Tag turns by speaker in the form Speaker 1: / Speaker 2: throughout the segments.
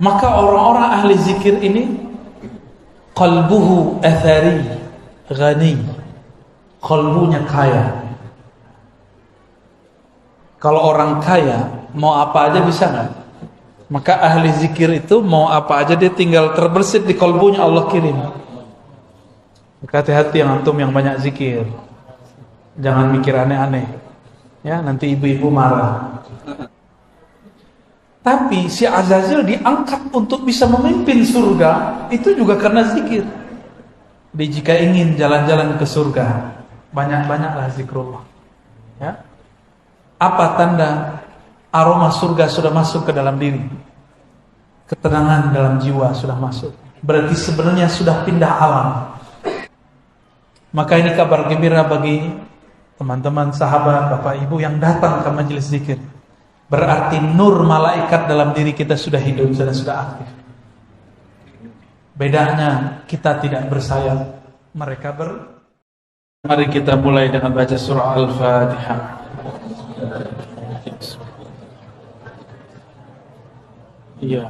Speaker 1: Maka orang-orang ahli zikir ini qalbuhu athari ghani, qalbunya kaya. Kalau orang kaya mau apa aja bisa nggak? Maka ahli zikir itu mau apa aja dia tinggal terbersit di kalbunya, Allah kirim. Maka hati-hati yang antum yang banyak zikir, jangan mikir aneh-aneh, ya nanti ibu-ibu marah. Tapi si Azazil diangkat untuk bisa memimpin surga itu juga karena zikir. Jadi jika ingin jalan-jalan ke surga, banyak-banyaklah zikrullah. Ya. Apa tanda aroma surga sudah masuk ke dalam diri? Ketenangan dalam jiwa sudah masuk. Berarti sebenarnya sudah pindah alam. Maka ini kabar gembira bagi teman-teman, sahabat, bapak, ibu yang datang ke majelis zikir. Berarti nur malaikat dalam diri kita sudah hidup, sudah aktif. Bedanya kita tidak bersayap, mereka Mari kita mulai dengan baca surah Al-Fatihah. Iya,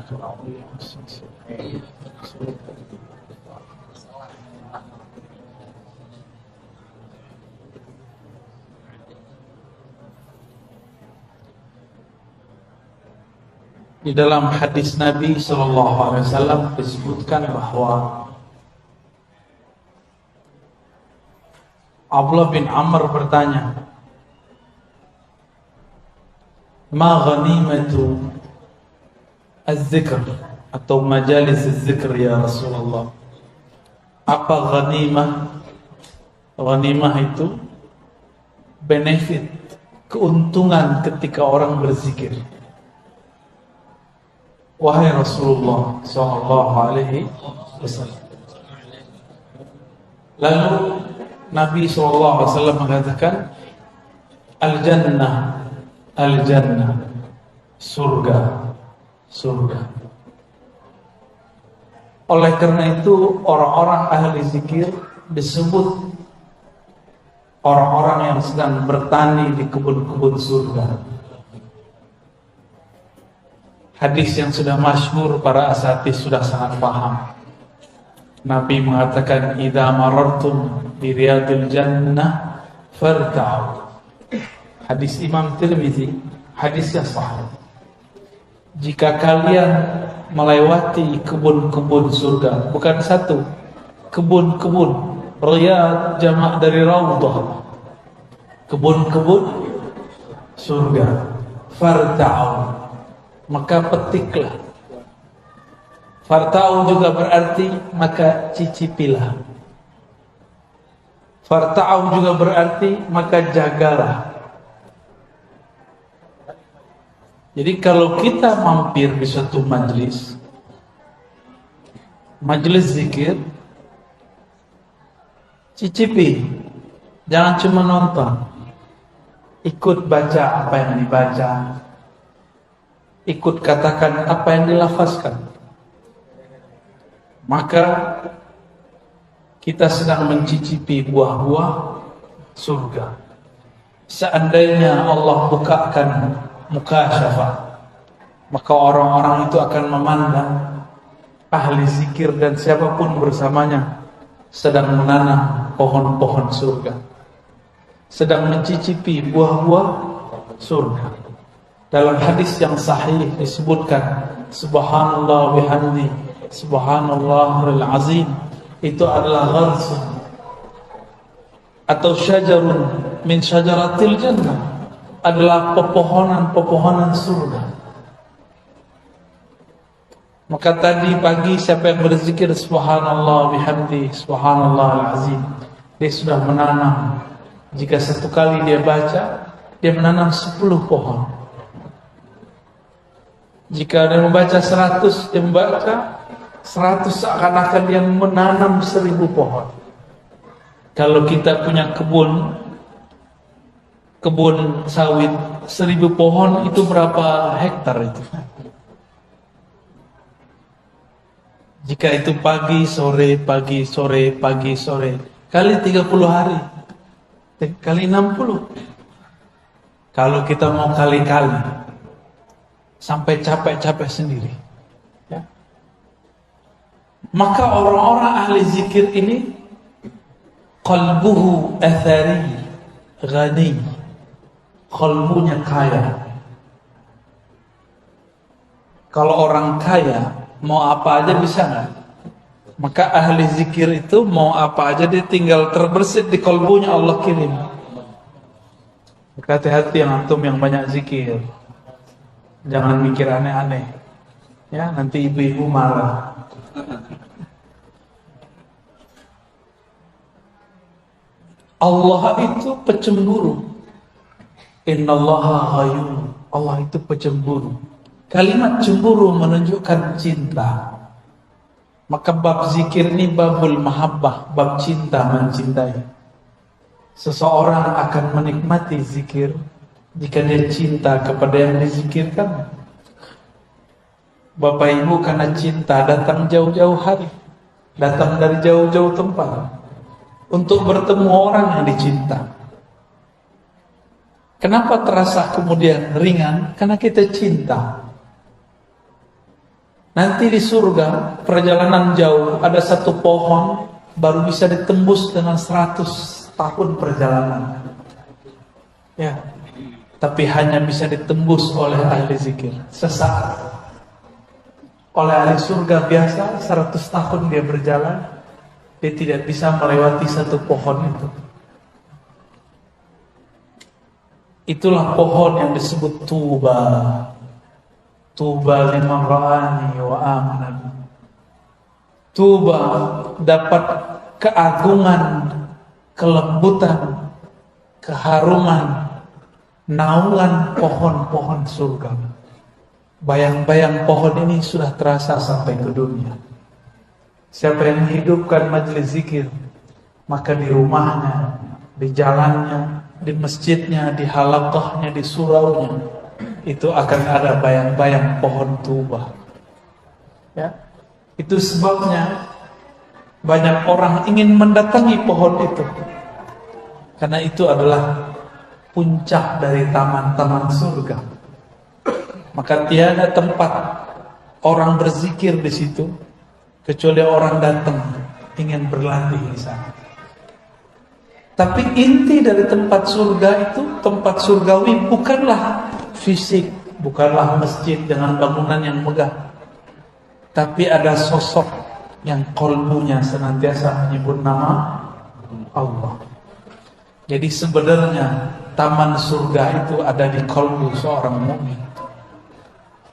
Speaker 1: di dalam hadis Nabi SAW disebutkan bahwa Abdullah bin Amr bertanya, "Ma ghanimatu az-zikr atau majalis az-zikr ya Rasulullah?" Apa ghanimah? Ghanimah itu benefit, keuntungan ketika orang berzikir. Wahai Rasulullah sallallahu alaihi wasallam. Lalu Nabi sallallahu alaihi wasallam mengatakan, al-jannah, al-jannah, surga, surga. Oleh karena itu orang-orang ahli zikir disebut orang-orang yang sedang bertani di kebun-kebun surga. Hadis yang sudah masyhur, para asatidz sudah sangat paham. Nabi mengatakan, "Idza marartum bi riyadil jannah farta'u." Hadis Imam Tirmizi, hadis yang sahih. Jika kalian melewati kebun-kebun surga, bukan satu, kebun-kebun, riyad jamak dari raudhah, kebun-kebun surga, farta'u, maka petiklah. Farta'u juga berarti maka cicipilah. Farta'u juga berarti maka jagalah. Jadi kalau kita mampir di suatu majelis zikir, cicipi, jangan cuma nonton, ikut baca apa yang dibaca, ikut katakan apa yang dilafazkan. Maka kita sedang mencicipi buah-buah surga. Seandainya Allah bukakan mukasyafah, maka orang-orang itu akan memandang ahli zikir dan siapapun bersamanya sedang menanam pohon-pohon surga, sedang mencicipi buah-buah surga. Dalam hadis yang sahih disebutkan, subhanallah bihamdi, subhanallahil azim, itu adalah gharsun atau syajarun min syajaratil jannah, adalah pepohonan-pepohonan surga. Maka tadi pagi siapa yang berzikir subhanallah bihamdi, subhanallahil azim, dia sudah menanam. Jika satu kali dia baca, dia menanam 10 pohon. Jika dia membaca 100, dia membaca 100, seakan-akan dia menanam 1000 pohon. Kalau kita punya kebun sawit 1000 pohon, itu berapa hektar itu? Jika itu pagi, sore, pagi, sore, pagi, sore, kali 30 hari, kali 60. Kalau kita mau kali-kali, sampai capek-capek sendiri, ya. Maka orang-orang ahli zikir ini qalbuhu athari ghani, qalbunya kaya. Kalau orang kaya mau apa aja bisa nggak? Maka ahli zikir itu mau apa aja dia tinggal terbersit di qalbunya Allah kirim. Maka hati-hati yang antum yang banyak zikir, jangan mikir aneh-aneh, ya nanti ibu-ibu marah. Allah itu pecemburu. Innallaha ghayyum. Allah itu pecemburu. Kalimat cemburu menunjukkan cinta. Maka bab zikir ini babul mahabbah, bab cinta, mencintai. Seseorang akan menikmati zikir jika dia cinta kepada yang dizikirkan. Bapak Ibu karena cinta datang jauh-jauh hari, datang dari jauh-jauh tempat untuk bertemu orang yang dicinta. Kenapa terasa kemudian ringan? Karena kita cinta. Nanti di surga perjalanan jauh, ada satu pohon baru bisa ditembus dengan 100 tahun perjalanan. Ya, tapi hanya bisa ditembus oleh ahli zikir sesaat. Oleh ahli surga biasa 100 tahun dia berjalan, dia tidak bisa melewati satu pohon itu. Itulah pohon yang disebut Tuba. Tuba liman ra'ani wa amanan. Tuba dapat keagungan, kelembutan, keharuman, naungan pohon-pohon surga. Bayang-bayang pohon ini sudah terasa sampai ke dunia. Siapa yang menghidupkan majelis zikir, maka di rumahnya, di jalannya, di masjidnya, di halaqahnya, di suraunya, itu akan ada bayang-bayang pohon tuba. Ya, itu sebabnya banyak orang ingin mendatangi pohon itu, karena itu adalah puncak dari taman-taman surga. Maka tiada tempat orang berzikir di situ kecuali orang datang ingin berlatih di sana. Tapi inti dari tempat surga itu, tempat surgawi bukanlah fisik, bukanlah masjid dengan bangunan yang megah, tapi ada sosok yang qalbunya senantiasa menyebut nama Allah. Jadi sebenarnya taman surga itu ada di qalbu seorang mukmin.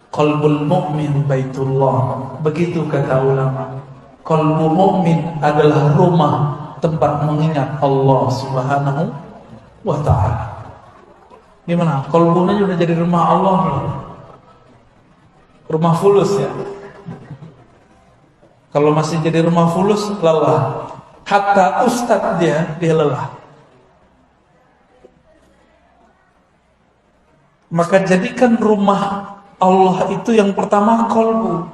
Speaker 1: Qalbul mu'min baitullah. Begitu kata ulama. Qalbu mu'min adalah rumah tempat mengingat Allah Subhanahu wa ta'ala. Gimana? Qalbunya sudah jadi rumah Allah. Rumah fulus ya. Kalau masih jadi rumah fulus, lelah. Hatta ustadz dia lelah. Maka jadikan rumah Allah itu yang pertama qalbu.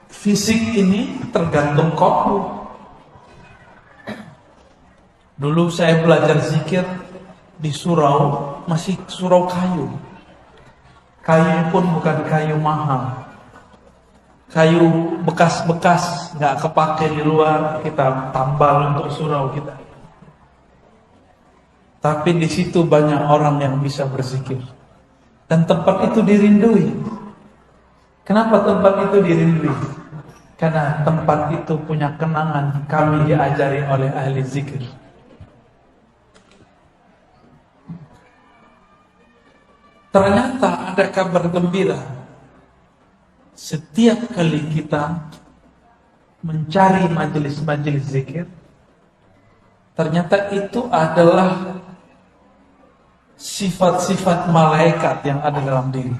Speaker 1: Fisik ini tergantung qalbu. Dulu saya belajar zikir di surau, masih surau kayu. Kayu pun bukan kayu mahal. Kayu bekas-bekas, nggak kepake di luar, kita tambal untuk surau kita. Tapi di situ banyak orang yang bisa berzikir. Dan tempat itu dirindui. Kenapa tempat itu dirindui? Karena tempat itu punya kenangan kami diajari oleh ahli zikir. Ternyata ada kabar gembira. Setiap kali kita mencari majelis-majelis zikir, ternyata itu adalah sifat-sifat malaikat yang ada dalam diri.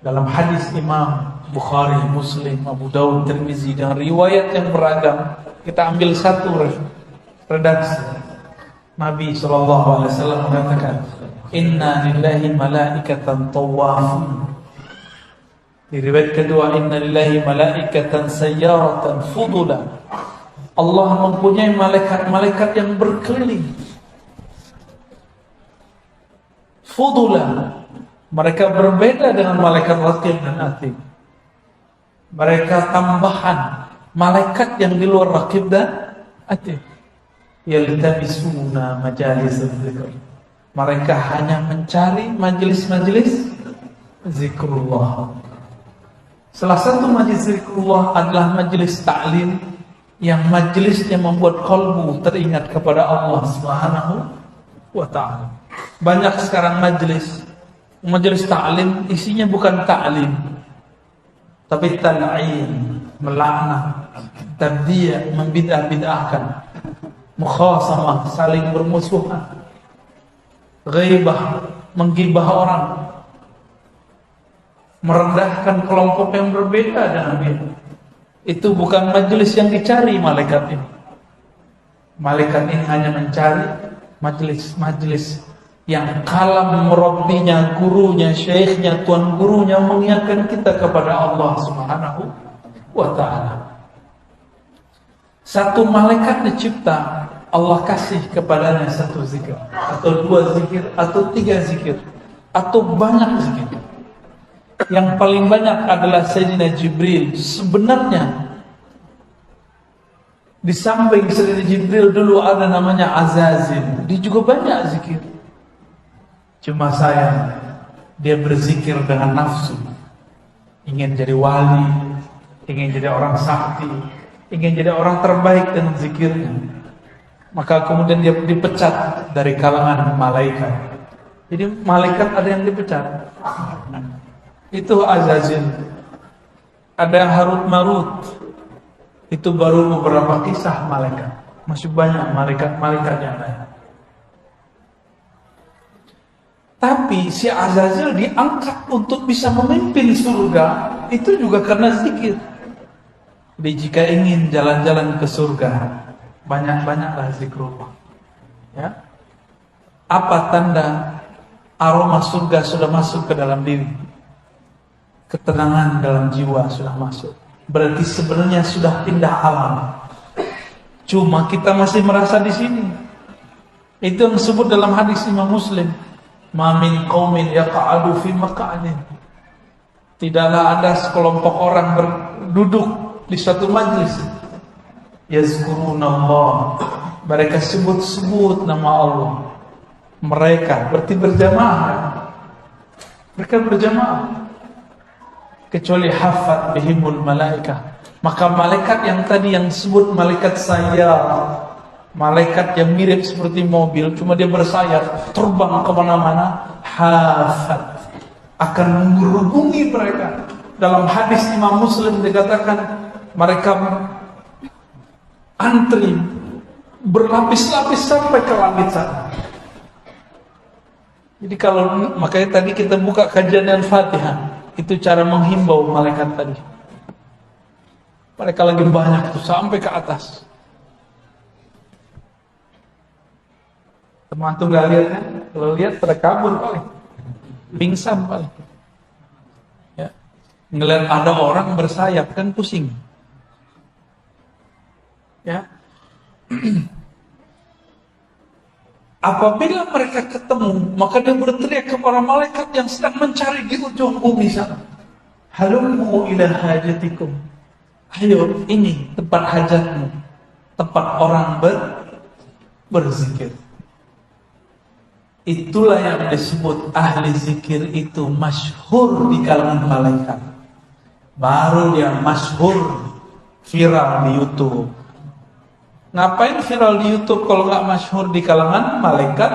Speaker 1: Dalam hadis Imam Bukhari, Muslim, Abu Dawud, Tirmizi dan riwayat yang beragam, kita ambil satu redaksi. Nabi SAW mengatakan, Inna lillahi malaikatan tawafun. Di riwayat kedua, Inna lillahi malaikatan sayyaratan fudula. Allah mempunyai malaikat-malaikat yang berkeliling. Fudula. Mereka berbeda dengan malaikat raqib dan atid. Mereka tambahan malaikat yang di luar raqib dan atid yaltabisuna majalis dzikr. Mereka hanya mencari majelis-majelis zikrullah. Salah satu majelis zikrullah adalah majelis ta'lim, yang majelisnya membuat kalbu teringat kepada Allah Subhanahu wa ta'ala. Banyak sekarang majelis ta'lim isinya bukan ta'lim, tapi tal'in, melaknat, tabdi', membidah-bidahkan, mukhasamah, saling bermusuhan, ghaibah, menggibah orang, merendahkan kelompok yang berbeda dengan dia. Itu bukan majelis yang dicari malaikat ini. Malaikat ini hanya mencari majelis yang kalam murabbinya, gurunya, syekhnya, tuan gurunya mengingatkan kita kepada Allah Subhanahu wa ta'ala. Satu malaikat dicipta, Allah kasih kepadanya satu zikir, atau dua zikir, atau tiga zikir, atau banyak zikir. Yang paling banyak adalah Sayyidina Jibril. Sebenarnya di samping Sayyidina Jibril dulu ada namanya Azazil. Dia juga banyak zikir. Cuma sayang, dia berzikir dengan nafsu. Ingin jadi wali, ingin jadi orang sakti, ingin jadi orang terbaik dengan zikirnya. Maka kemudian dia dipecat dari kalangan malaikat. Jadi malaikat ada yang dipecat. Itu Azazil. Ada yang Harut Marut. Itu baru beberapa kisah malaikat. Masih banyak malaikat yang lain. Tapi si Azazil diangkat untuk bisa memimpin surga, itu juga karena zikir. Jadi jika ingin jalan-jalan ke surga, banyak-banyaklah zikrullah. Ya. Apa tanda aroma surga sudah masuk ke dalam diri? Ketenangan dalam jiwa sudah masuk. Berarti sebenarnya sudah pindah alam. Cuma kita masih merasa di sini. Itu yang disebut dalam hadis Imam Muslim. Ma min qaumin yaq'adu fi maq'adin. Tidaklah ada sekelompok orang berduduk di suatu majlis. Yazkurunallah. Mereka sebut-sebut nama Allah. Mereka berarti berjamaah. Mereka berjamaah. Kecuali hafat bihimul malaikah, maka malaikat yang tadi yang disebut malaikat sayar, malaikat yang mirip seperti mobil, cuma dia bersayap, terbang kemana-mana, hafat, akan menghubungi mereka. Dalam hadis Imam Muslim dikatakan mereka antri berlapis-lapis sampai ke langit sana. Jadi kalau makanya tadi kita buka kajian Al-Fatihah, itu cara menghimbau malaikat tadi. Mereka lagi banyak tuh sampai ke atas. Teman tuh gak lihat kan? Kalau lihat pada kabur paling, pingsan paling. Ya. Ngeliat ada orang bersayap kan pusing. Ya. Apabila mereka ketemu, maka dia berteriak kepada malaikat yang sedang mencari di ujung bumi sana. Halummu ila hajatikum. Ayo, ini tempat hajatmu. Tempat orang berzikir. Itulah yang disebut ahli zikir itu masyhur di kalangan malaikat. Baru dia masyhur viral di YouTube. Ngapain viral di YouTube kalau nggak masyhur di kalangan malaikat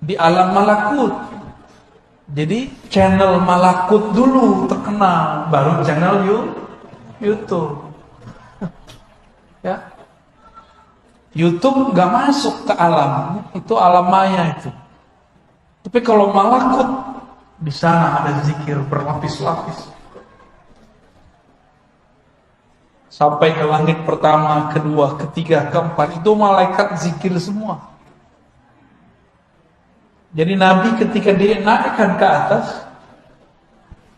Speaker 1: di alam malakut? Jadi channel malakut dulu terkenal, baru channel YouTube. Ya, YouTube nggak masuk ke alam, itu alam maya itu. Tapi kalau malakut di sana ada zikir berlapis-lapis. Sampai ke langit pertama, kedua, ketiga, keempat, itu malaikat zikir semua. Jadi Nabi ketika dia naikkan ke atas,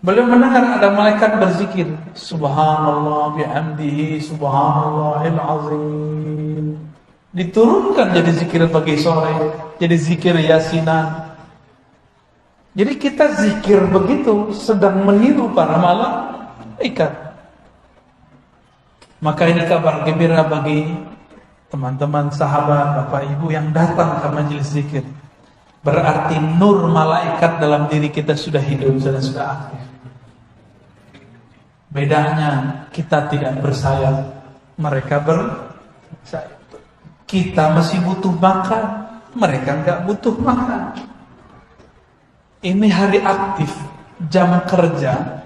Speaker 1: beliau mendengar ada malaikat berzikir, Subhanallah bihamdihi, Subhanallahil azim. Diturunkan jadi zikir pagi sore, jadi zikir yasinan. Jadi kita zikir begitu sedang meniru para malaikat. Maka ini kabar gembira bagi teman-teman sahabat, Bapak Ibu yang datang ke majelis zikir. Berarti nur malaikat dalam diri kita sudah hidup, sudah aktif. Bedanya kita tidak bersayap, mereka bersayap. Kita masih butuh makan, mereka enggak butuh makan. Ini hari aktif, jam kerja.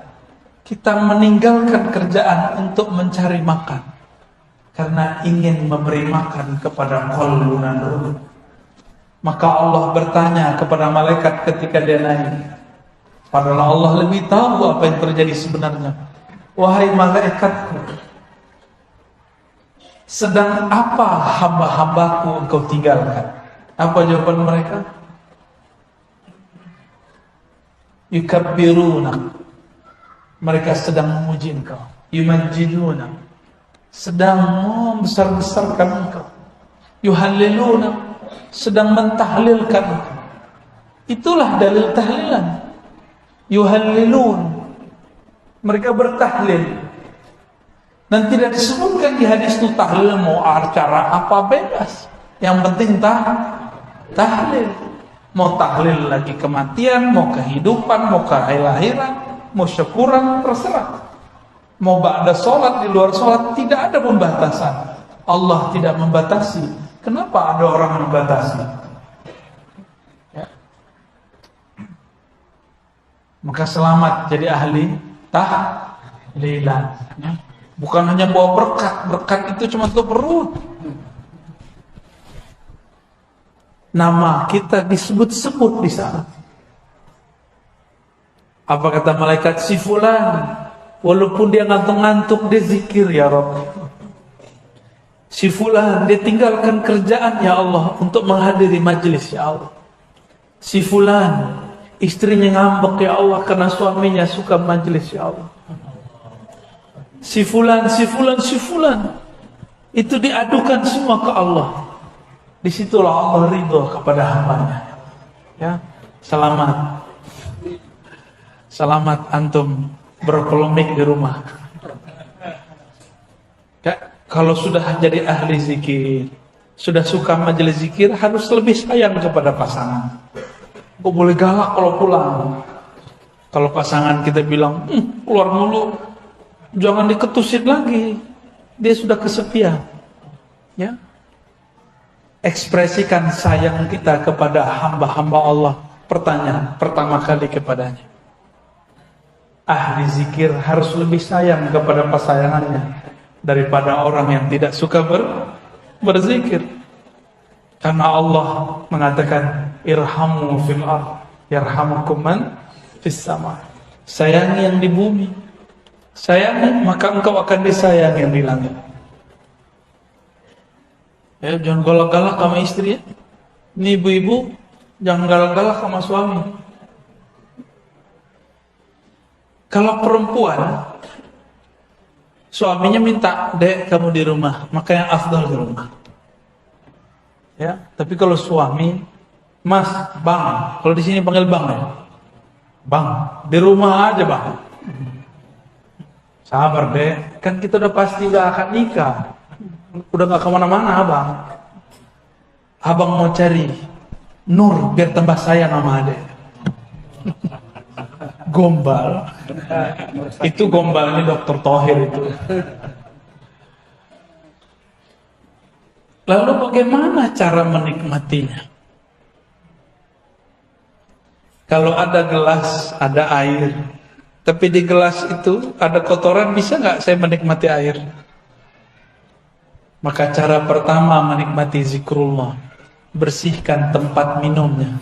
Speaker 1: Kita meninggalkan kerjaan untuk mencari makan karena ingin memberi makan kepada qalbuna nur. Maka Allah bertanya kepada malaikat ketika dia naik. Padahal Allah lebih tahu apa yang terjadi sebenarnya. Wahai malaikatku, sedang apa hamba-hambaku engkau tinggalkan? Apa jawaban mereka? Yukabbiruna. Mereka sedang memuji engkau. Yumajjiduna. Sedang membesar-besarkan engkau. Yuhalliluna. Sedang mentahlilkan engkau. Itulah dalil tahlilan. Yuhallilun. Mereka bertahlil. Dan tidak disebutkan di hadis itu tahlil mau acara apa bebas. Yang penting tahlil. Mau tahlil lagi kematian, mau kehidupan, mau kelahiran, mau syukuran, terserah. Mau ba'da sholat, di luar sholat, tidak ada pembatasan. Allah tidak membatasi. Kenapa ada orang membatasi? Ya. Maka selamat jadi ahli tahlilan. Ya. Bukan hanya bawa berkat itu cuma untuk perut. Nama kita disebut-sebut di sana. Apa kata malaikat? Si fulan, walaupun dia ngantuk-ngantuk, dia zikir ya Rabb. Si fulan, dia tinggalkan kerjaan ya Allah untuk menghadiri majlis ya Allah. Si fulan, istrinya ngambek ya Allah karena suaminya suka majlis ya Allah. Si fulan, itu diadukan semua ke Allah. Disitulah Allah ridho kepada hambanya. Ya, Selamat antum berpolemik di rumah. Ya, kalau sudah jadi ahli zikir, sudah suka majelis zikir, harus lebih sayang kepada pasangan. Kok boleh galak kalau pulang. Kalau pasangan kita bilang, keluar mulu, jangan diketusin lagi. Dia sudah kesepian. Ya, ekspresikan sayang kita kepada hamba-hamba Allah. Pertanyaan pertama kali kepadanya. Ahli zikir harus lebih sayang kepada pasangannya daripada orang yang tidak suka berzikir. Karena Allah mengatakan irhamu fil ardh yarhamukum man fis sama. Sayangi yang di bumi, sayangi maka engkau akan disayang yang di langit. Ya, jangan galak-galak sama istri ya. Ini ibu-ibu jangan galak-galak sama suami. Kalau perempuan, suaminya minta, "Dek, kamu di rumah," maka yang afdal di rumah. Ya, tapi kalau suami, "Mas, Bang," kalau di sini panggil Bang ya, "Bang, di rumah aja Bang." Sabar Dek, kan kita udah pasti udah akan nikah, udah gak kemana-mana Abang. Abang mau cari nur biar tambah sayang sama Adek. Gombal. Itu gombalnya Dr. Thohir itu. Lalu bagaimana cara menikmatinya? Kalau ada gelas, ada air, tapi di gelas itu ada kotoran, bisa nggak saya menikmati air? Maka cara pertama menikmati zikrullah, bersihkan tempat minumnya.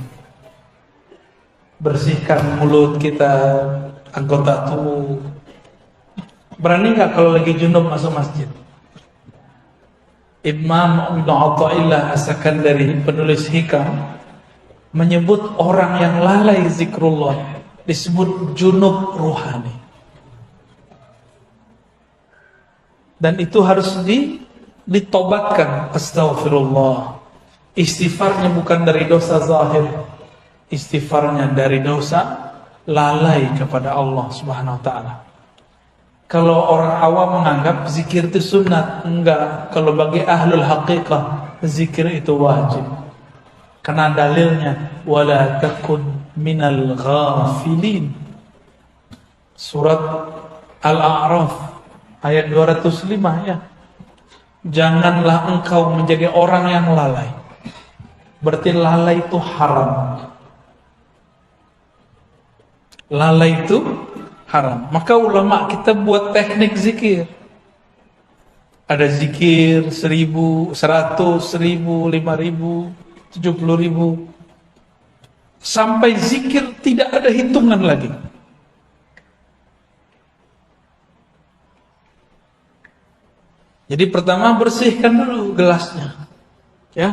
Speaker 1: Bersihkan mulut kita, anggota tubuh. Berani nggak kalau lagi junub masuk masjid? Imam Ibn Atha'illah As-Sakandari, penulis hikam, menyebut orang yang lalai zikrullah disebut junub ruhani. Dan itu harus ditobatkan. Astaghfirullah. Istighfarnya bukan dari dosa zahir, istighfarnya dari dosa lalai kepada Allah Subhanahu wa taala. Kalau orang awam menganggap zikir itu sunat, enggak. Kalau bagi ahlul haqiqah, zikir itu wajib. Karena dalilnya wala takun minal ghafilin. Surat Al-A'raf ayat 205 ya. Janganlah engkau menjadi orang yang lalai. Berarti lalai itu haram. Lalai itu haram. Maka ulama kita buat teknik zikir. Ada zikir 1000, 100, 1000, 5000, 70.000. Sampai zikir tidak ada hitungan lagi. Jadi pertama bersihkan dulu gelasnya. Ya.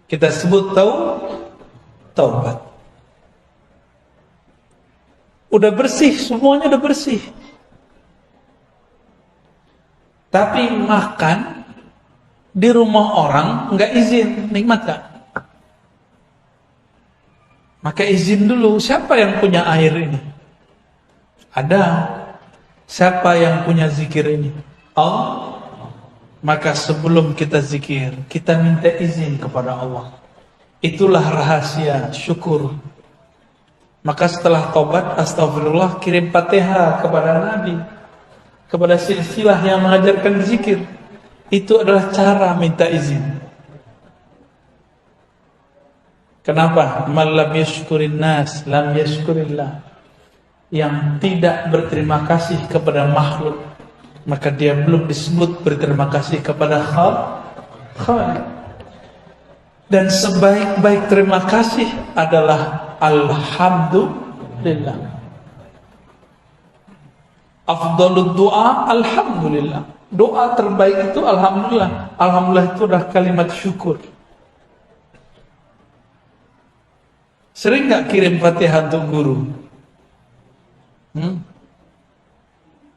Speaker 1: Kita sebut taubat. Udah bersih, semuanya udah bersih. Tapi makan di rumah orang nggak izin, nikmat gak? Maka izin dulu, siapa yang punya air ini? Ada. Siapa yang punya zikir ini? Allah. Maka sebelum kita zikir, kita minta izin kepada Allah. Itulah rahasia syukur. Maka setelah taubat, astagfirullah, kirim Fatihah kepada Nabi, kepada silsilah yang mengajarkan zikir. Itu adalah cara minta izin. Kenapa? Man lam yashkurin nas, lam yashkurillah. Yang tidak berterima kasih kepada makhluk, maka dia belum disebut berterima kasih kepada Khaliq. Dan sebaik-baik terima kasih adalah alhamdulillah. Afdalud doa alhamdulillah. Doa terbaik itu alhamdulillah. Alhamdulillah itu adalah kalimat syukur. Sering gak kirim Fatihah untuk guru?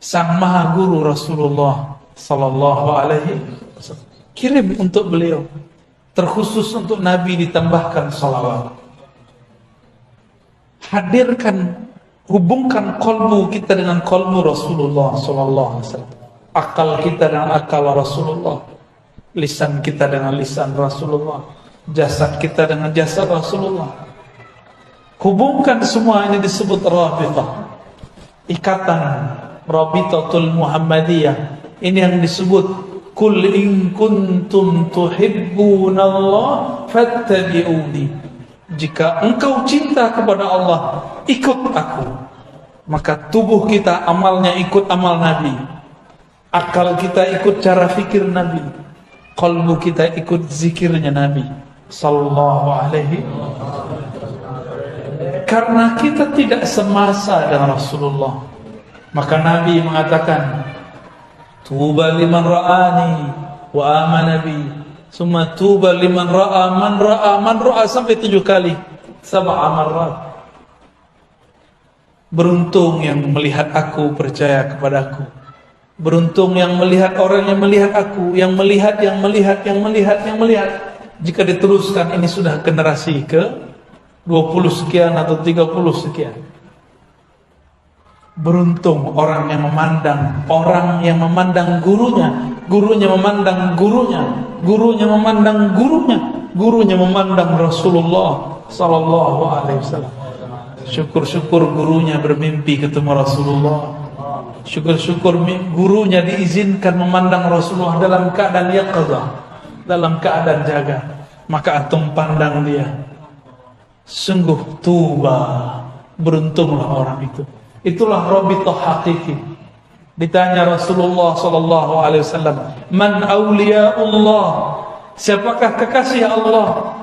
Speaker 1: Sang Maha Guru Rasulullah Sallallahu Alaihi Wasallam kirim untuk beliau, terkhusus untuk Nabi ditambahkan salawat. Hadirkan, hubungkan kolbu kita dengan kolbu Rasulullah Sallallahu Alaihi Wasallam, akal kita dengan akal Rasulullah, lisan kita dengan lisan Rasulullah, jasad kita dengan jasad Rasulullah. Hubungkan semua ini disebut rabitah, ikatan Rabitatul Muhammadiyah. Ini yang disebut Kul in kuntum tuhibbunallah fattabi'uni. Jika engkau cinta kepada Allah, ikut aku. Maka tubuh kita amalnya ikut amal Nabi, akal kita ikut cara fikir Nabi, qalbu kita ikut zikirnya Nabi Sallallahu Alaihi. Karena kita tidak semasa dengan Rasulullah, maka Nabi mengatakan, tuba liman ra'ani wa amana bi, summa tuba liman ra'a man ra'a sampai 7 kali, 7 marrat. Beruntung yang melihat aku, percaya kepadaku. Beruntung yang melihat orang yang melihat aku, yang melihat. Jika diteruskan, ini sudah generasi ke 20 sekian atau 30 sekian. Beruntung orang yang memandang gurunya, gurunya memandang gurunya, gurunya memandang gurunya, gurunya memandang Rasulullah Sallallahu Alaihi Wasallam. Syukur-syukur gurunya bermimpi ketemu Rasulullah. Syukur-syukur gurunya diizinkan memandang Rasulullah dalam keadaan yaqظah, dalam keadaan jaga. Maka antum pandang dia. Sungguh tuba, beruntunglah orang itu. Itulah rabithah hakiki. Ditanya Rasulullah sallallahu alaihi wasallam, "Man auliyaullah?" Siapakah kekasih Allah?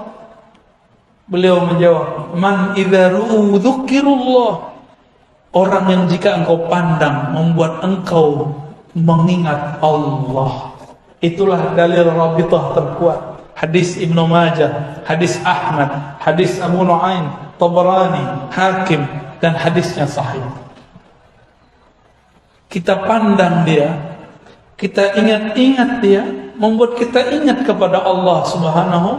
Speaker 1: Beliau menjawab, "Man idza ru'u dzukirullah." Orang yang jika engkau pandang membuat engkau mengingat Allah. Itulah dalil rabithah terkuat. Hadis Ibnu Majah, hadis Ahmad, hadis Abu Nu'aim, Tabarani, Hakim, dan hadisnya sahih. Kita pandang dia, kita ingat-ingat dia, membuat kita ingat kepada Allah Subhanahu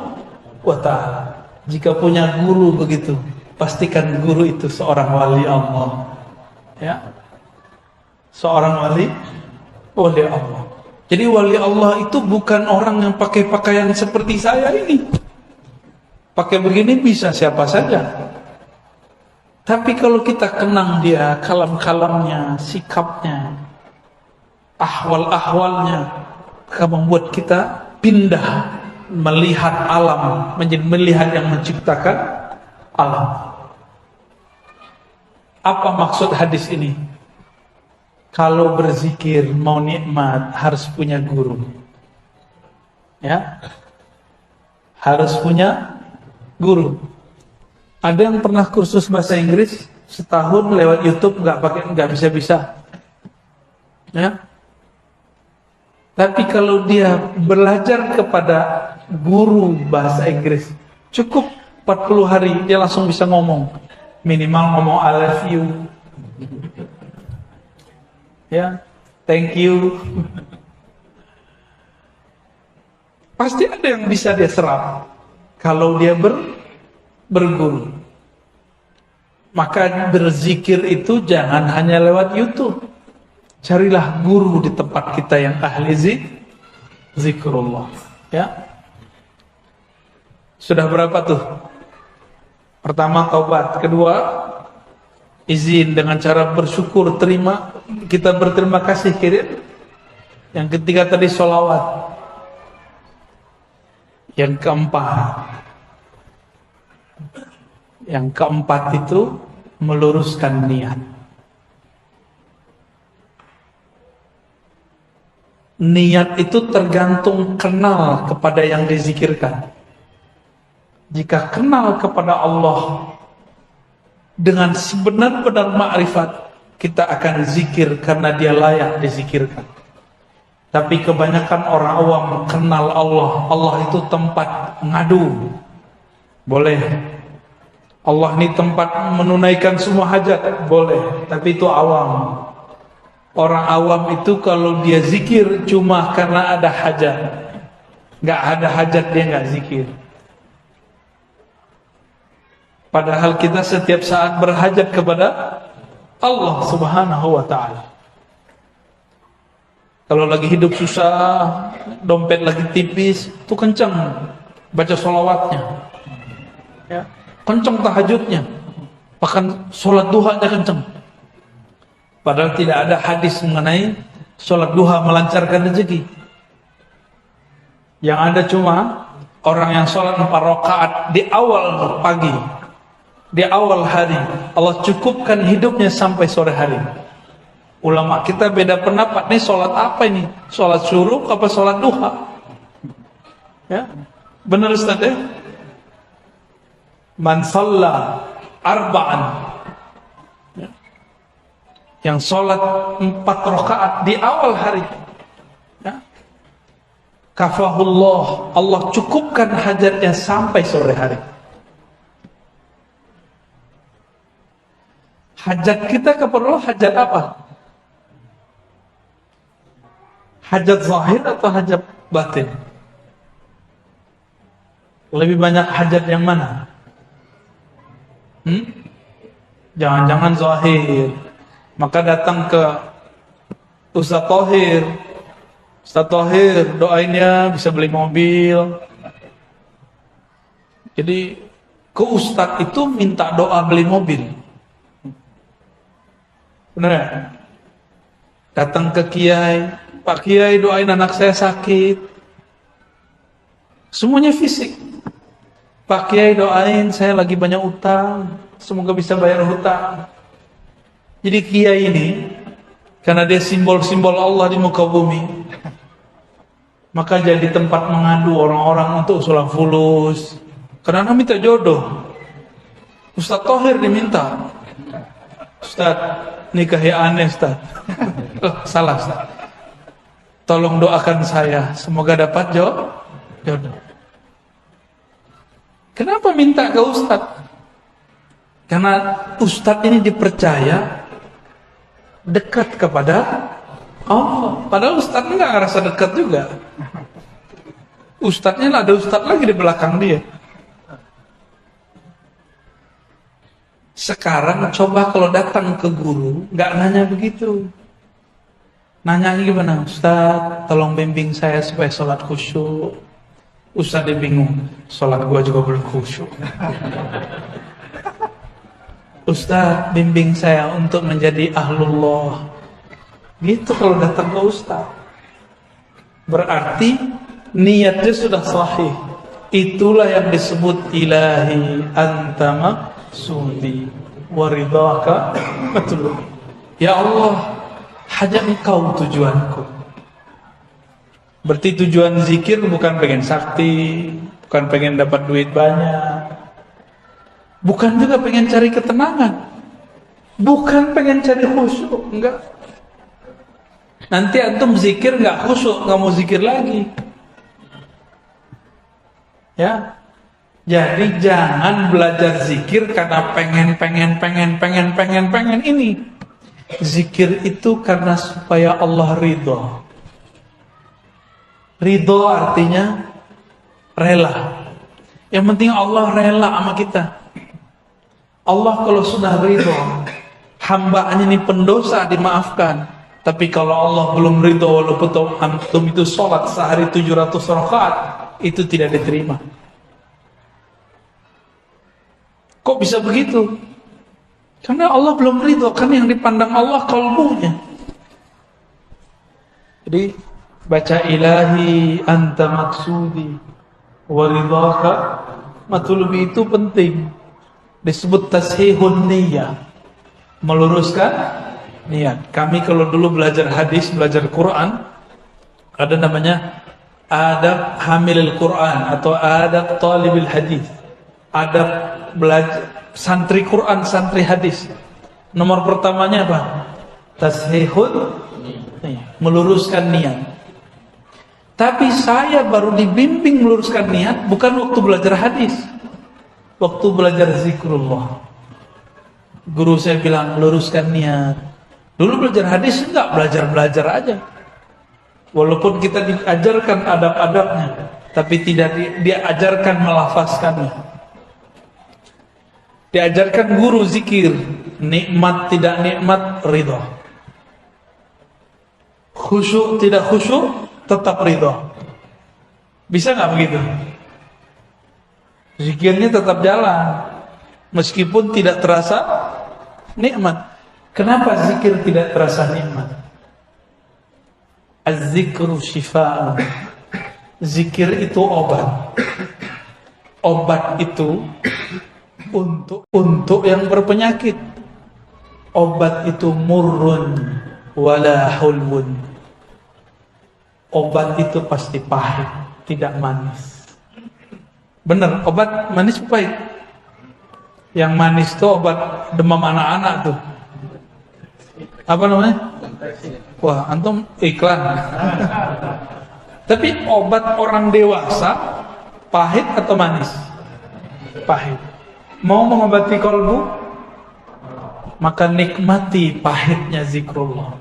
Speaker 1: wa ta'ala. Jika punya guru begitu, pastikan guru itu seorang wali Allah. Ya. seorang wali Allah. Jadi wali Allah itu bukan orang yang pakai pakaian seperti saya ini. Pakai begini bisa siapa saja. Tapi kalau kita kenang dia, kalam-kalamnya, sikapnya, ahwal-ahwalnya, akan membuat kita pindah melihat alam, menjadi melihat yang menciptakan alam. Apa maksud hadis ini? Kalau berzikir mau nikmat harus punya guru. Ya. Harus punya guru. Ada yang pernah kursus bahasa Inggris setahun lewat YouTube nggak bisa. Ya. Tapi kalau dia belajar kepada guru bahasa Inggris, cukup 40 hari dia langsung bisa ngomong. Minimal ngomong I love you. Ya, thank you. Pasti ada yang bisa dia serap kalau dia berguru. Maka berzikir itu jangan hanya lewat YouTube. Carilah guru di tempat kita yang ahli zikrullah. Ya. Sudah berapa tuh? Pertama taubat, kedua izin dengan cara bersyukur, terima, kita berterima kasih kirim. Yang ketiga tadi sholawat. Yang keempat itu meluruskan niat. Niat itu tergantung kenal kepada yang dizikirkan. Jika kenal kepada Allah dengan sebenar-benar makrifat, kita akan zikir karena dia layak dizikirkan. Tapi kebanyakan orang awam kenal Allah, Allah itu tempat ngadu. Boleh. Allah ini tempat menunaikan semua hajat, boleh. Tapi itu awam. Orang awam itu kalau dia zikir cuma karena ada hajat. Gak ada hajat dia gak zikir. Padahal kita setiap saat berhajat kepada Allah Subhanahu wa ta'ala. Kalau lagi hidup susah, dompet lagi tipis, itu kencang baca sholawatnya. Ya, kencang tahajudnya. Bahkan sholat duhanya kencang. Padahal tidak ada hadis mengenai sholat duha melancarkan rezeki. Yang ada cuma orang yang sholat 4 rakaat di awal pagi, di awal hari, Allah cukupkan hidupnya sampai sore hari. Ulama kita beda pendapat nih, sholat apa ini? Sholat syuruk apa sholat duha? Ya, benar Ustaz ya? Man shalla arba'an, ya, yang sholat 4 rakaat di awal hari, ya, kafahullah, Allah cukupkan hajatnya sampai sore hari. Hajat kita keperluan hajat apa? Hajat zahir atau hajat batin? Lebih banyak hajat yang mana? Jangan-jangan zahir. Maka datang ke Ustaz Thohir. Ustaz Thohir, doainnya bisa beli mobil. Jadi ke Ustaz itu minta doa beli mobil. Benar ya? Datang ke Kiai, Pak Kiai doain anak saya sakit. Semuanya fisik. Pak Kiai doain saya lagi banyak utang, semoga bisa bayar hutang. Jadi Kiai ini, karena dia simbol-simbol Allah di muka bumi, maka jadi tempat mengadu orang-orang untuk usulan fulus. Karena minta jodoh. Ustaz Thohir diminta, Ustaz, nikahi aneh Ustaz. Oh, salah Ustaz. Tolong doakan saya, semoga dapat jodoh. Kenapa minta ke Ustaz? Karena Ustaz ini dipercaya dekat kepada Allah. Padahal Ustaz enggak ngerasa dekat juga. Ustaznya ada Ustaz lagi di belakang dia. Sekarang coba kalau datang ke guru, nggak nanya begitu. Nanya gimana? Ustaz, tolong bimbing saya supaya sholat khusyuk. Ustaz dia bingung, sholat gua juga belum khusyuk. Ustaz, bimbing saya untuk menjadi ahlullah. Gitu kalau datang ke Ustaz. Berarti niatnya sudah sahih. Itulah yang disebut ilahi anta maksudi waridhaka matlubi. Ya Allah, hanya Engkau tujuanku. Berarti tujuan zikir bukan pengen sakti, bukan pengen dapat duit banyak, bukan juga pengen cari ketenangan, bukan pengen cari khusyuk, enggak. Nanti antum zikir enggak khusyuk, enggak mau zikir lagi. Ya. Jadi jangan belajar zikir karena pengen ini. Zikir itu karena supaya Allah ridho. Ridho artinya rela. Yang penting Allah rela sama kita. Allah kalau sudah ridho, hambanya ini pendosa dimaafkan. Tapi kalau Allah belum ridho, walaupun antum itu sholat sehari 700 rakaat, itu tidak diterima. Kok bisa begitu? Karena Allah belum ridho, kan yang dipandang Allah kalbunya. Jadi baca ilahi anta maksudi waridhaka matlubi itu penting. Disebut tashihun niyah, meluruskan niat. Kami kalau dulu belajar hadis, belajar Quran, ada namanya adab hamilil Quran atau adab talibil hadis. Adab belajar santri Quran, santri hadis. Nomor pertamanya apa? Tashihun, meluruskan niat. Tapi saya baru dibimbing meluruskan niat bukan waktu belajar hadis, waktu belajar zikrullah. Guru saya bilang luruskan niat. Dulu belajar hadis enggak, belajar aja. Walaupun kita diajarkan adab-adabnya, tapi tidak diajarkan melafazkannya. Diajarkan guru zikir, nikmat tidak nikmat ridho, khusyuk tidak khusyuk tetap ridho. Bisa nggak begitu? Zikirnya tetap jalan meskipun tidak terasa nikmat. Kenapa zikir tidak terasa nikmat? Az-zikru syifa'un. Zikir itu obat. Obat itu untuk yang berpenyakit. Obat itu murrun wala hulwun. Obat itu pasti pahit, tidak manis. Benar, obat manis pahit. Yang manis itu obat demam anak-anak tuh. Apa namanya? Wah, antum iklan. Tapi obat orang dewasa pahit atau manis? Pahit. Mau mengobati kalbu, maka nikmati pahitnya zikrullah,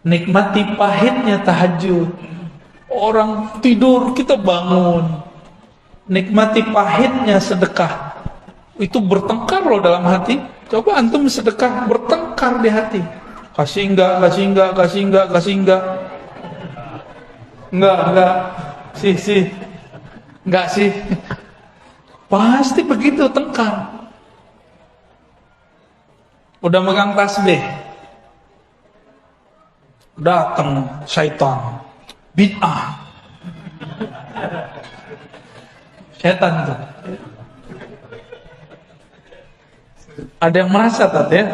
Speaker 1: nikmati pahitnya tahajud. Orang tidur kita bangun, nikmati pahitnya sedekah. Itu bertengkar loh dalam hati. Coba antum sedekah, bertengkar di hati. Kasih enggak, kasih enggak, kasih enggak, kasih enggak. Enggak, sih, enggak sih. Pasti begitu tengkar. Udah megang tasbih, datang syaitan, bid'ah, setan tuh. Ada yang merasa tadi ya?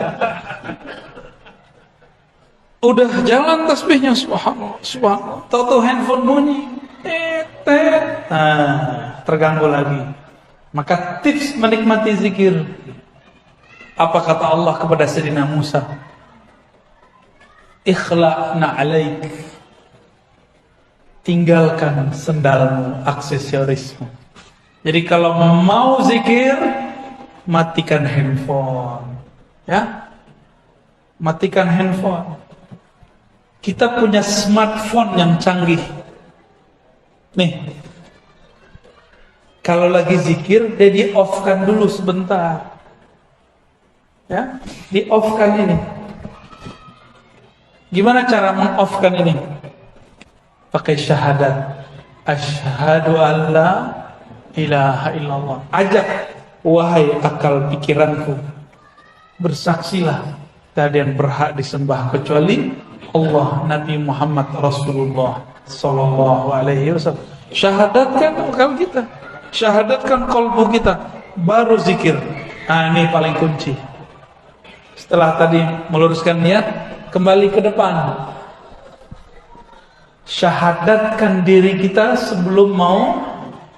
Speaker 1: Udah jalan tasbihnya, subhanallah, subhanallah. Tahu handphone bunyi, terganggu lagi. Maka tips menikmati zikir, apa kata Allah kepada Sayyidina Musa? Ikhla'na alaik. Tinggalkan sendalmu, aksesorismu. Jadi kalau mau zikir, matikan handphone. Ya, matikan handphone. Kita punya smartphone yang canggih. Nih, kalau lagi zikir, dia di-off-kan dulu sebentar. Ya, di-off-kan ini. Gimana cara meng-off-kan ini? Pakai syahadat. Asyhadu an la ilaha illallah. Ajak, wahai akal pikiranku, bersaksilah tak ada yang berhak disembah kecuali Allah, Nabi Muhammad Rasulullah sallallahu alaihi wasallam. Syahadatkan akal kita, syahadatkan qalbu kita, baru zikir. Nah, ini paling kunci. Setelah tadi meluruskan niat, kembali ke depan. Syahadatkan diri kita sebelum mau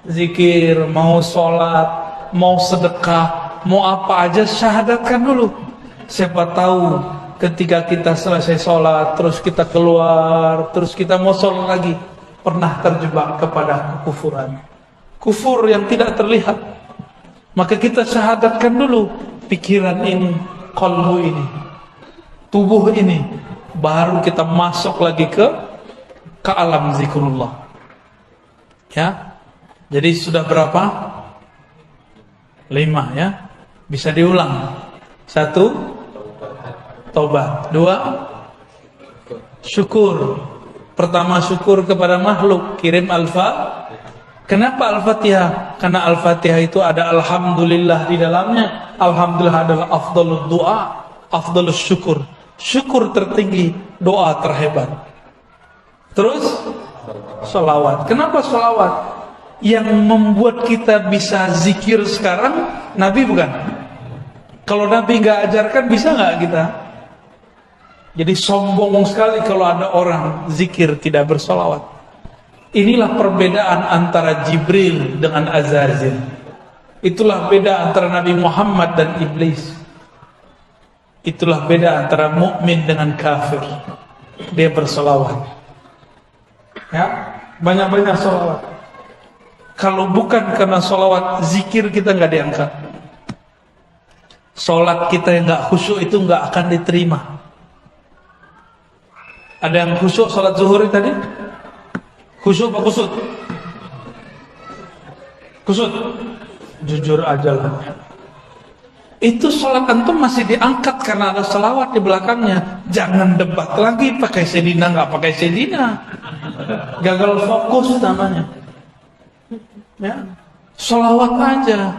Speaker 1: zikir, mau sholat, mau sedekah, mau apa aja, syahadatkan dulu. Siapa tahu ketika kita selesai sholat, terus kita keluar, terus kita mau sholat lagi, pernah terjebak kepada kekufuran, kufur yang tidak terlihat. Maka kita syahadatkan dulu pikiran ini, qalbu ini, tubuh ini, baru kita masuk lagi ke alam zikrullah. Ya, jadi sudah berapa? 5 ya. Bisa diulang. 1, taubat. 2, syukur. Pertama, syukur kepada makhluk, kirim Kenapa Al-Fatihah? Karena Al-Fatihah itu ada alhamdulillah di dalamnya. Alhamdulillah adalah afdalud doa, afdalus syukur. Syukur tertinggi, doa terhebat. Terus sholawat. Kenapa sholawat? Yang membuat kita bisa zikir sekarang Nabi bukan? Kalau Nabi nggak ajarkan, bisa nggak kita? Jadi sombong sekali kalau ada orang zikir tidak bersolawat. Inilah perbedaan antara Jibril dengan Azazil. Itulah beda antara Nabi Muhammad dan iblis. Itulah beda antara mukmin dengan kafir. Dia bersolawat. Ya, banyak-banyak sholawat. Kalau bukan karena sholawat, zikir kita nggak diangkat. Sholat kita yang nggak khusyuk itu nggak akan diterima. Ada yang khusyuk sholat zuhur tadi? Khusyuk apa kusut? Kusut. Jujur aja lah. Itu sholat antum masih diangkat karena ada sholawat di belakangnya. Jangan debat lagi pakai sedina nggak pakai sedina. Gagal fokus namanya. Ya, sholawat aja.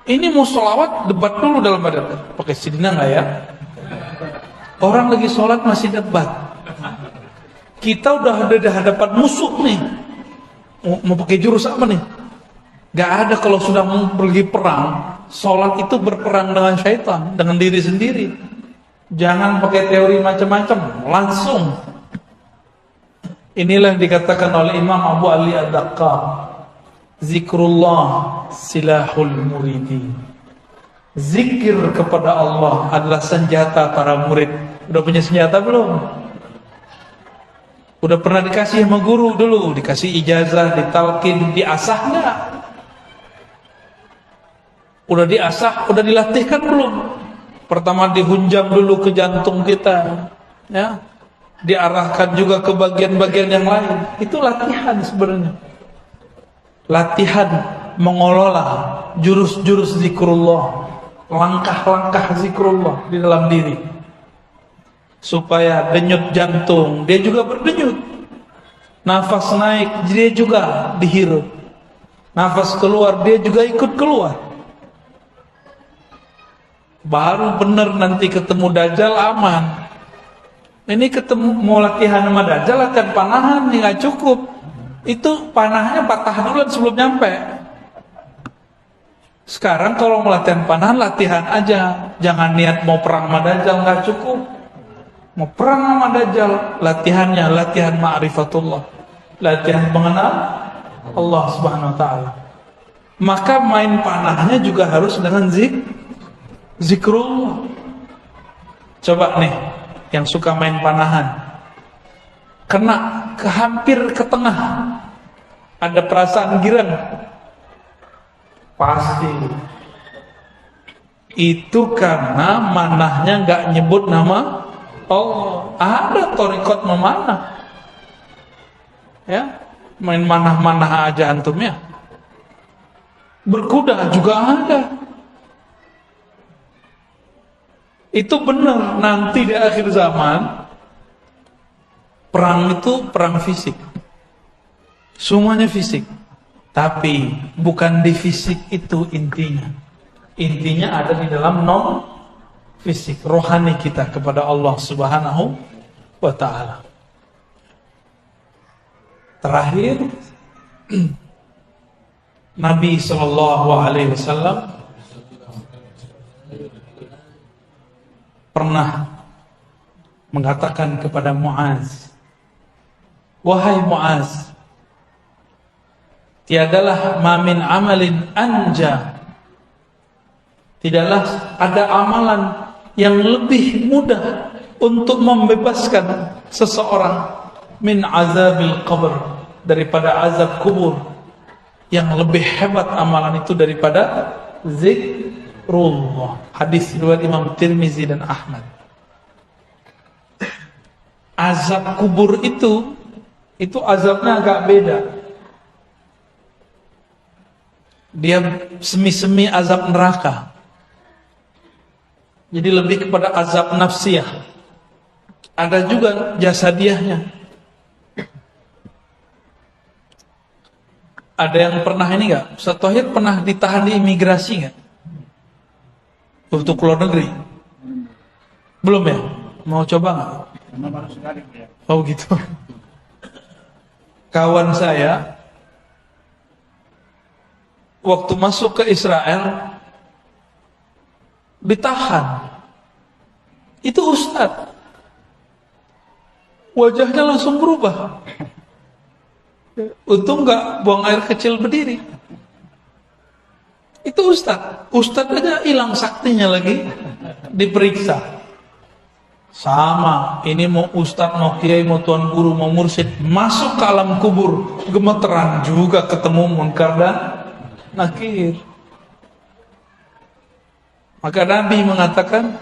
Speaker 1: Ini mau sholawat, debat dulu dalam badan. Pakai sedina nggak ya? Orang lagi sholat masih debat. Kita udah ada di hadapan musuh nih. Mau pakai jurus apa nih? Gak ada. Kalau sudah mau pergi perang, sholat itu berperang dengan syaitan, dengan diri sendiri. Jangan pakai teori macam-macam, langsung. Inilah yang dikatakan oleh Imam Abu Ali Ad-Daqqaq, zikrullah silahul muridi. Zikir kepada Allah adalah senjata para murid. Udah punya senjata belum? Udah pernah dikasih sama guru dulu, dikasih ijazah, ditalkin, diasah enggak? Udah diasah, udah dilatihkan belum? Pertama dihunjam dulu ke jantung kita, ya. Diarahkan juga ke bagian-bagian yang lain. Itu latihan sebenarnya. Latihan mengelola jurus-jurus zikrullah, langkah-langkah zikrullah di dalam diri. Supaya denyut jantung dia juga berdenyut, nafas naik dia juga dihirup, nafas keluar dia juga ikut keluar. Baru benar nanti ketemu Dajjal aman. Ini ketemu mau latihan sama Dajjal, latihan panahan nih nggak cukup. Itu panahnya patah duluan sebelum nyampe. Sekarang kalau mau latihan panahan, latihan aja. Jangan niat mau perang sama Dajjal, nggak cukup. Mau perang sama Dajjal, latihannya latihan ma'rifatullah, latihan mengenal Allah Subhanahu wa taala. Maka main panahnya juga harus dengan zikrullah. Coba nih yang suka main panahan, kena hampir ke tengah, ada perasaan girang, pasti itu karena manahnya nggak nyebut nama Allah. Ada thariqat memanah, ya, main manah-manah aja antum ya. Berkuda juga ada. Itu benar nanti di akhir zaman Perang itu perang fisik. Semuanya fisik. Tapi bukan di fisik itu intinya. Intinya ada di dalam non fisik, rohani kita kepada Allah Subhanahu wa ta'ala. Terakhir, Nabi Sallallahu Alaihi Wasallam pernah mengatakan kepada Muaz, wahai Muaz, tiadalah mamin amalin anja, tidaklah ada amalan yang lebih mudah untuk membebaskan seseorang min azabil qabr, daripada azab kubur. Yang lebih hebat amalan itu daripada zikrullah. Hadis riwayat Imam Tirmizi dan Ahmad. Azab kubur itu azabnya agak beda. Dia semi-semi azab neraka. Jadi lebih kepada azab nafsiyah. Ada juga jasadiahnya. Ada yang pernah ini enggak? Ustaz Tauhid pernah ditahan di imigrasi enggak? Untuk keluar negeri? Belum ya? Mau coba enggak? Oh gitu. Kawan saya waktu masuk ke Israel ditahan. Itu ustaz. Wajahnya langsung berubah. Untung nggak buang air kecil berdiri. Itu ustaz. Ustaz aja hilang saktinya lagi diperiksa. Sama, ini mau ustaz, mau kiai, mau tuan guru, mau mursyid, masuk ke alam kubur, gemeteran juga ketemu munkar dan nakir. Maka Nabi mengatakan,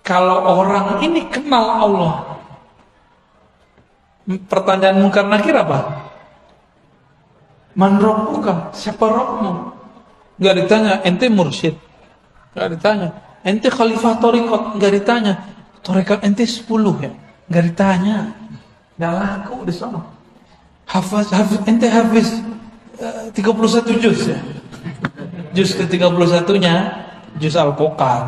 Speaker 1: kalau orang ini kenal Allah, pertanyaan munkar nakir apa? Man rabbuka? Siapa Rabbmu? Gak ditanya, ente mursyid. Gak ditanya, ente khalifah thariqat. Gak ditanya, thariqat ente 10 ya. Gak ditanya. Gak laku di sana. Ente hafiz 31 juz ya. Juz ke-31-nya juz Al-Qoqar.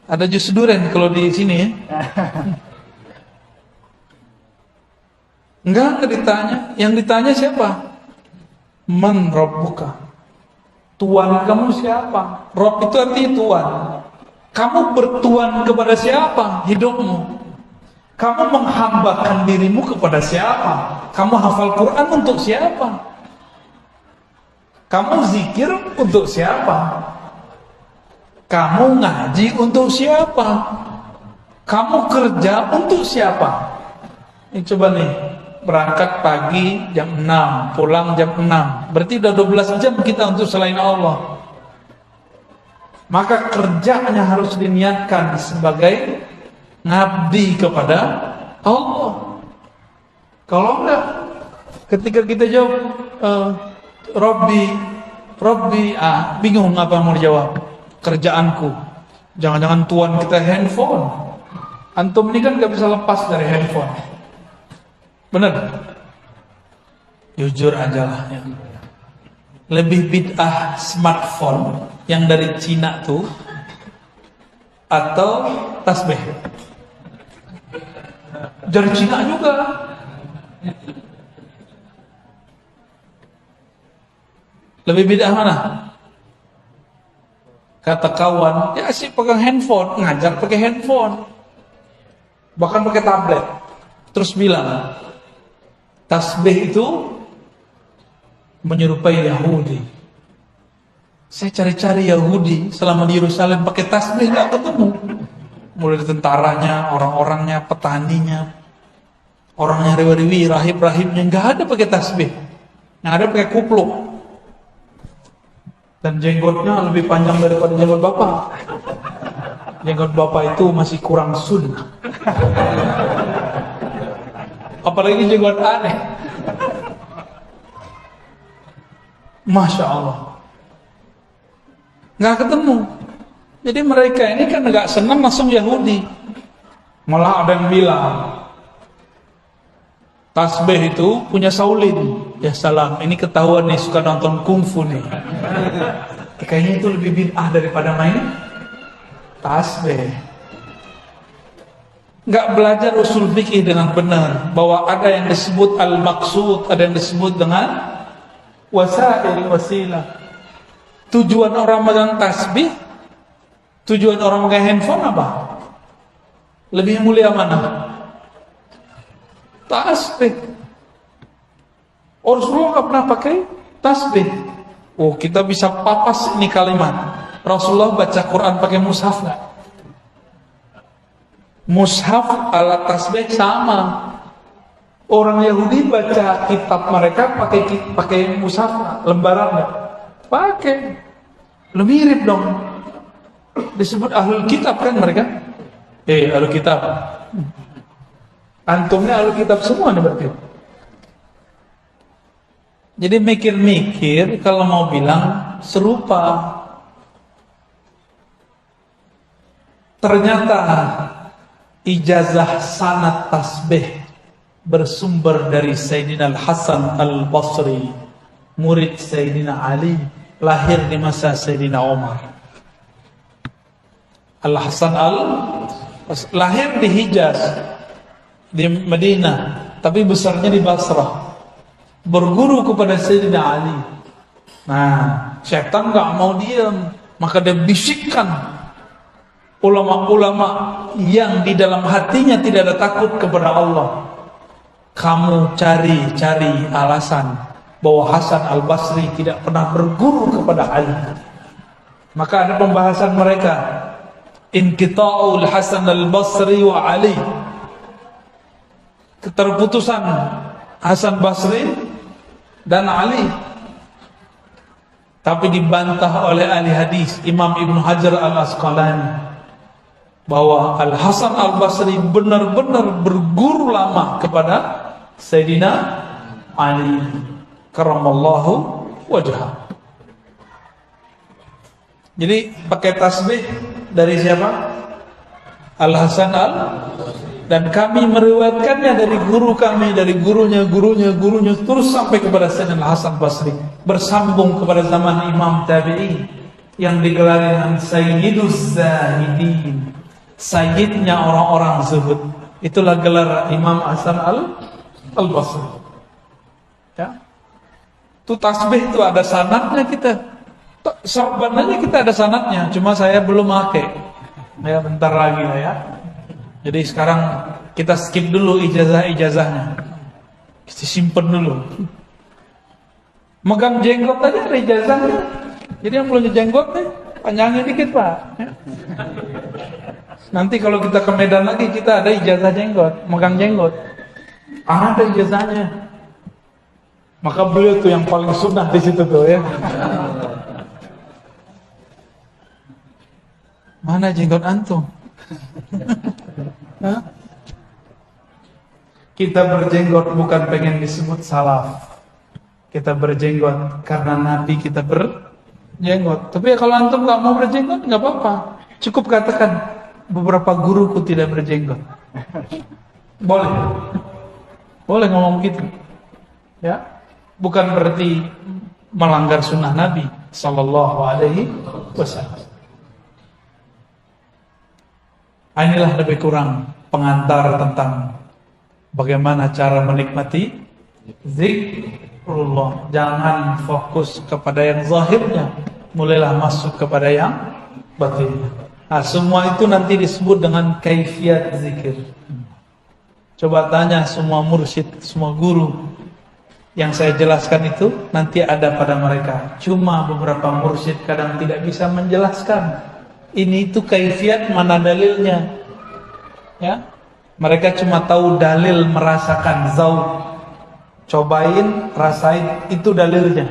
Speaker 1: Ada juz duren kalau di sini ya. Enggak ditanya. Yang ditanya siapa? Man rabbuka? Tuhan kamu siapa? Rabb itu artinya Tuhan. Kamu bertuan kepada siapa hidupmu? Kamu menghambakan dirimu kepada siapa? Kamu hafal Quran untuk siapa? Kamu zikir untuk siapa? Kamu ngaji untuk siapa? Kamu kerja untuk siapa? Ini coba nih, berangkat pagi jam 6, pulang jam 6. Berarti udah 12 jam kita untuk selain Allah. Maka kerjanya harus diniatkan sebagai ngabdi kepada Allah. Kalau enggak, ketika kita jawab Robbi, bingung apa mau dijawab. Kerjaanku. Jangan-jangan Tuhan kita handphone. Antum ini kan gak bisa lepas dari handphone. Benar? Jujur aja lah ya. Lebih bid'ah smartphone yang dari Cina tuh atau tasbih? Dari Cina juga. Lebih bid'ah mana? Kata kawan, ya sih pegang handphone, ngajar pakai handphone, bahkan pakai tablet. Terus bilang, tasbih itu menyerupai Yahudi. Saya cari-cari Yahudi selama di Yerusalem pakai tasbih nggak ketemu. Mulai tentaranya, orang-orangnya, petaninya, orangnya riwi-riwi, rahib-rahibnya nggak ada pakai tasbih, yang ada pakai kupluk. Dan jenggotnya lebih panjang daripada jenggot bapak. Jenggot bapak itu masih kurang sunnah. Apalagi jenggot aneh. Masya Allah. Nggak ketemu. Jadi mereka ini kan nggak senang langsung Yahudi. Malah ada yang bilang tasbih itu punya Shaolin. Ya salam, ini ketahuan nih suka nonton kungfu nih. Kayaknya itu lebih bid'ah daripada main tasbih. Nggak belajar usul fikih dengan benar, bahwa ada yang disebut al-maqsud, ada yang disebut dengan wasail, wasilah. Tujuan orang megang tasbih, tujuan orang megang handphone apa? Lebih mulia mana? Tasbih. Rasulullah nggak pernah pakai tasbih. Oh, kita bisa papas ini kalimat. Rasulullah baca Quran pakai mushaf nggak? Mushaf alat tasbih sama. Orang Yahudi baca kitab mereka pakai mushaf, lembaran nggak? Pakai. Lu mirip dong. Disebut ahlul kitab kan mereka? Ahlul kitab. Antumnya ahlul kitab semua nih berarti. Jadi mikir-mikir kalau mau bilang serupa. Ternyata ijazah sanad tasbih bersumber dari Sayyidina Al-Hasan Al-Basri, murid Sayyidina Ali, lahir di masa Sayyidina Umar. Al-Hasan lahir di Hijaz, di Madinah, tapi besarnya di Basrah. Berguru kepada Sayyidina Ali. Nah, syaitan gak mau diam, maka dia bisikkan ulama-ulama yang di dalam hatinya tidak ada takut kepada Allah. Kamu cari alasan bahwa Hasan Al-Basri tidak pernah berguru kepada Ali. Maka ada pembahasan mereka, inqita'ul Hasan Al-Basri wa Ali, keterputusan Hasan Basri dan Ali. Tapi dibantah oleh ahli hadis Imam Ibnu Hajar Al-Asqalani bahwa Al-Hasan Al-Basri benar-benar berguru lama kepada Sayyidina Ali karramallahu wajhah. Jadi pakai tasbih dari siapa? Al-Hasan dan kami meriwayatkannya dari guru kami, dari gurunya terus sampai kepada Sayyidina Al-Hasan Basri, bersambung kepada zaman Imam Tabi'in yang digelar dengan Sayyiduz Zahidin, sayyidnya orang-orang zuhud. Itulah gelar Imam Hasan Al-Basri. Ya. Itu tasbih itu ada sanadnya kita. Sebenarnya kita ada sanadnya, cuma saya belum pakai. Ya bentar lagi lah ya. Jadi sekarang kita skip dulu ijazahnya. Kita simpen dulu. Megang jenggot aja ada ijazahnya. Jadi yang punya jenggot nih panjangin dikit Pak. Ya. Nanti kalau kita ke Medan lagi kita ada ijazah jenggot, megang jenggot. Ada ijazahnya. Maka beliau tuh yang paling sunnah di situ tuh ya. Mana jenggot antum? Kita berjenggot bukan pengen disebut salaf. Kita berjenggot karena Nabi kita berjenggot. Tapi kalau antum nggak mau berjenggot nggak apa-apa. Cukup katakan beberapa guruku tidak berjenggot. Boleh ngomong gitu. Ya, bukan berarti melanggar sunnah Nabi Sallallahu Alaihi Wasallam. Inilah lebih kurang pengantar tentang bagaimana cara menikmati zikrullah. Jangan fokus kepada yang zahirnya, mulailah masuk kepada yang batinnya. Nah, semua itu nanti disebut dengan kaifiyat zikir. Coba tanya semua mursyid, semua guru yang saya jelaskan itu nanti ada pada mereka. Cuma beberapa mursyid kadang tidak bisa menjelaskan. Ini itu kaifiat, mana dalilnya? Ya, mereka cuma tahu dalil merasakan zauq. Cobain, rasain, itu dalilnya.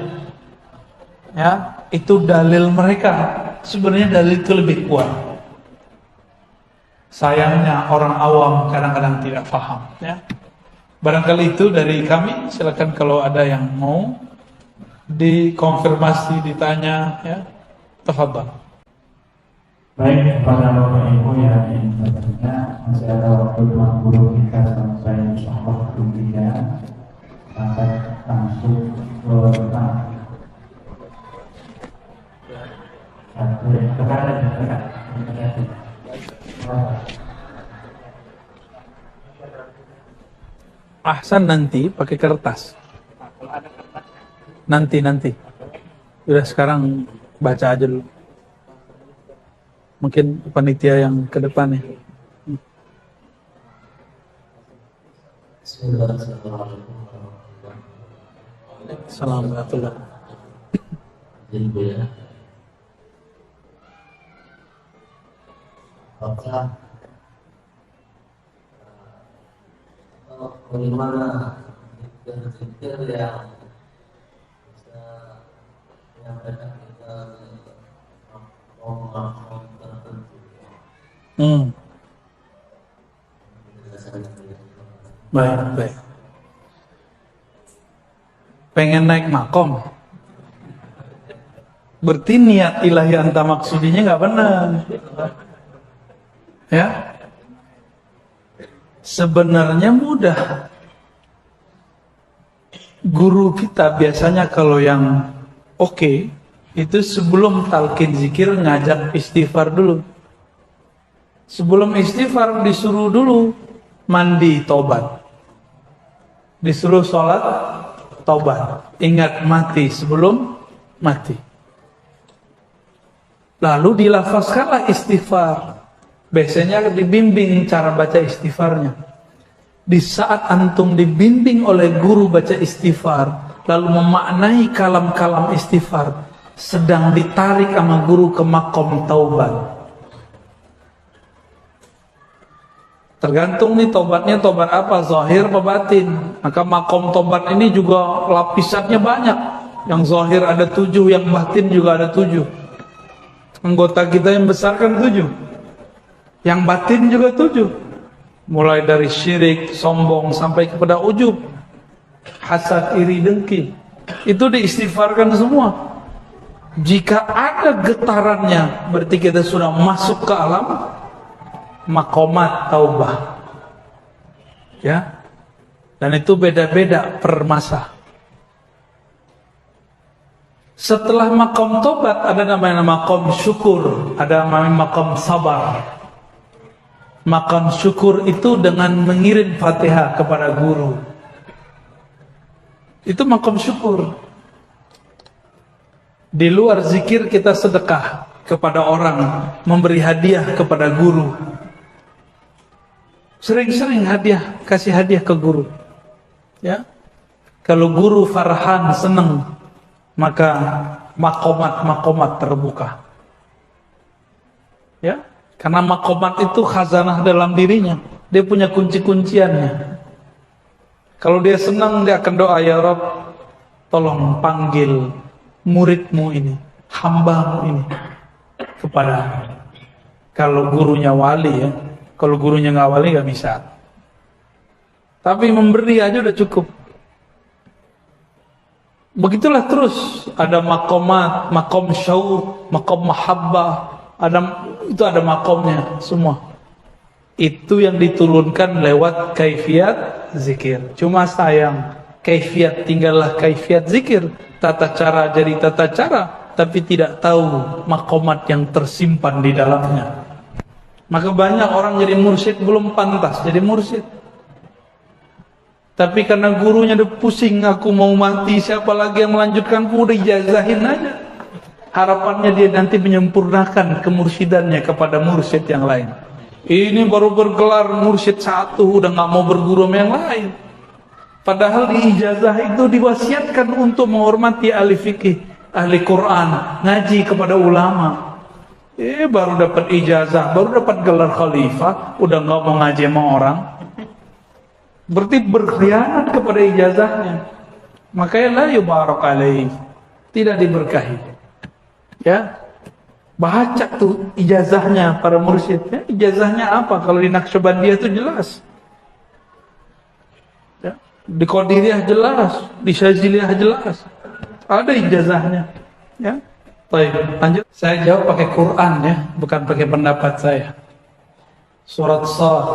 Speaker 1: Ya, itu dalil mereka. Sebenarnya dalil itu lebih kuat. Sayangnya orang awam kadang-kadang tidak paham. Ya, barangkali itu dari kami. Silakan kalau ada yang mau dikonfirmasi, ditanya. Ya, tafadhal.
Speaker 2: Baik, kepada Bapak Ibu yang ingin bertanya, masih ada waktu 20 kita sampai insyaAllah kemudian akan langsung ke
Speaker 1: Ahsan nanti pakai kertas. Nanti. Udah sekarang baca aja dulu. Mungkin panitia yang ke depan ya. Assalamualaikum.
Speaker 3: Apakah bagaimana berpikir yang bisa menyampaikan kita ngomong tertentu.
Speaker 1: Baik. Pengen naik makom, berarti niat ilahi anta maksudinya nggak benar. Ya, sebenarnya mudah. Guru kita biasanya kalau yang oke, itu sebelum talqin zikir ngajak istighfar dulu. Sebelum istighfar disuruh dulu mandi tobat, disuruh sholat tobat, ingat mati sebelum mati. Lalu dilafazkanlah istighfar. Biasanya dibimbing cara baca istighfarnya. Di saat antum dibimbing oleh guru baca istighfar, lalu memaknai kalam-kalam istighfar, sedang ditarik sama guru ke makom taubat. Tergantung nih tobatnya tobat apa, zahir apa batin. Maka makom tobat ini juga lapisannya banyak. Yang zahir ada 7, yang batin juga ada 7. Anggota kita yang besar kan 7, yang batin juga 7. Mulai dari syirik, sombong, sampai kepada ujub, hasad, iri, dengki. Itu diistighfarkan semua. Jika ada getarannya, berarti kita sudah masuk ke alam makomat taubah. Ya. Dan itu beda-beda per masa. Setelah makom tobat ada namanya makom syukur, ada namanya makom sabar. Makom syukur itu dengan mengirim Fatihah kepada guru. Itu makom syukur. Di luar zikir kita sedekah kepada orang, memberi hadiah kepada guru. Sering-sering hadiah, kasih hadiah ke guru. Ya. Kalau guru farhan, senang, maka makomat terbuka. Ya. Karena makomat itu khazanah dalam dirinya. Dia punya kunci-kunciannya. Kalau dia senang, dia akan doa, ya Rabb, tolong panggil muridmu ini, hambamu ini kepada. Kalau gurunya wali ya, kalau gurunya nggak wali nggak bisa. Tapi memberi aja udah cukup. Begitulah terus, ada makomat, makom syauq, makom mahabbah, ada makomnya semua. Itu yang diturunkan lewat kaifiat zikir. Cuma sayang, kaifiat tinggallah kaifiat zikir, tata cara jadi tata cara, tapi tidak tahu makomat yang tersimpan di dalamnya. Maka banyak orang jadi mursyid belum pantas jadi mursyid. Tapi karena gurunya udah pusing, aku mau mati, siapa lagi yang melanjutkan, udah ijazahin aja. Harapannya dia nanti menyempurnakan kemursidannya kepada mursyid yang lain. Ini baru bergelar mursyid 1, udah gak mau berguru sama yang lain. Padahal di ijazah itu diwasiatkan untuk menghormati ahli fikih, ahli Quran, ngaji kepada ulama. Baru dapat ijazah, baru dapat gelar khalifah, udah gak mau ngaji sama orang. Berarti berkhianat kepada ijazahnya. Makanya la yubarak alaih, tidak diberkahi. Ya, baca tuh ijazahnya para mursyid. Ya, ijazahnya apa? Kalau di Naqsyabandiyah itu jelas. Ya, di Qadiriyah jelas, di Syaziliyah jelas. Ada ijazahnya. Ya, Baik, lanjut. Saya jawab pakai Quran ya, bukan pakai pendapat saya. Surat Shad,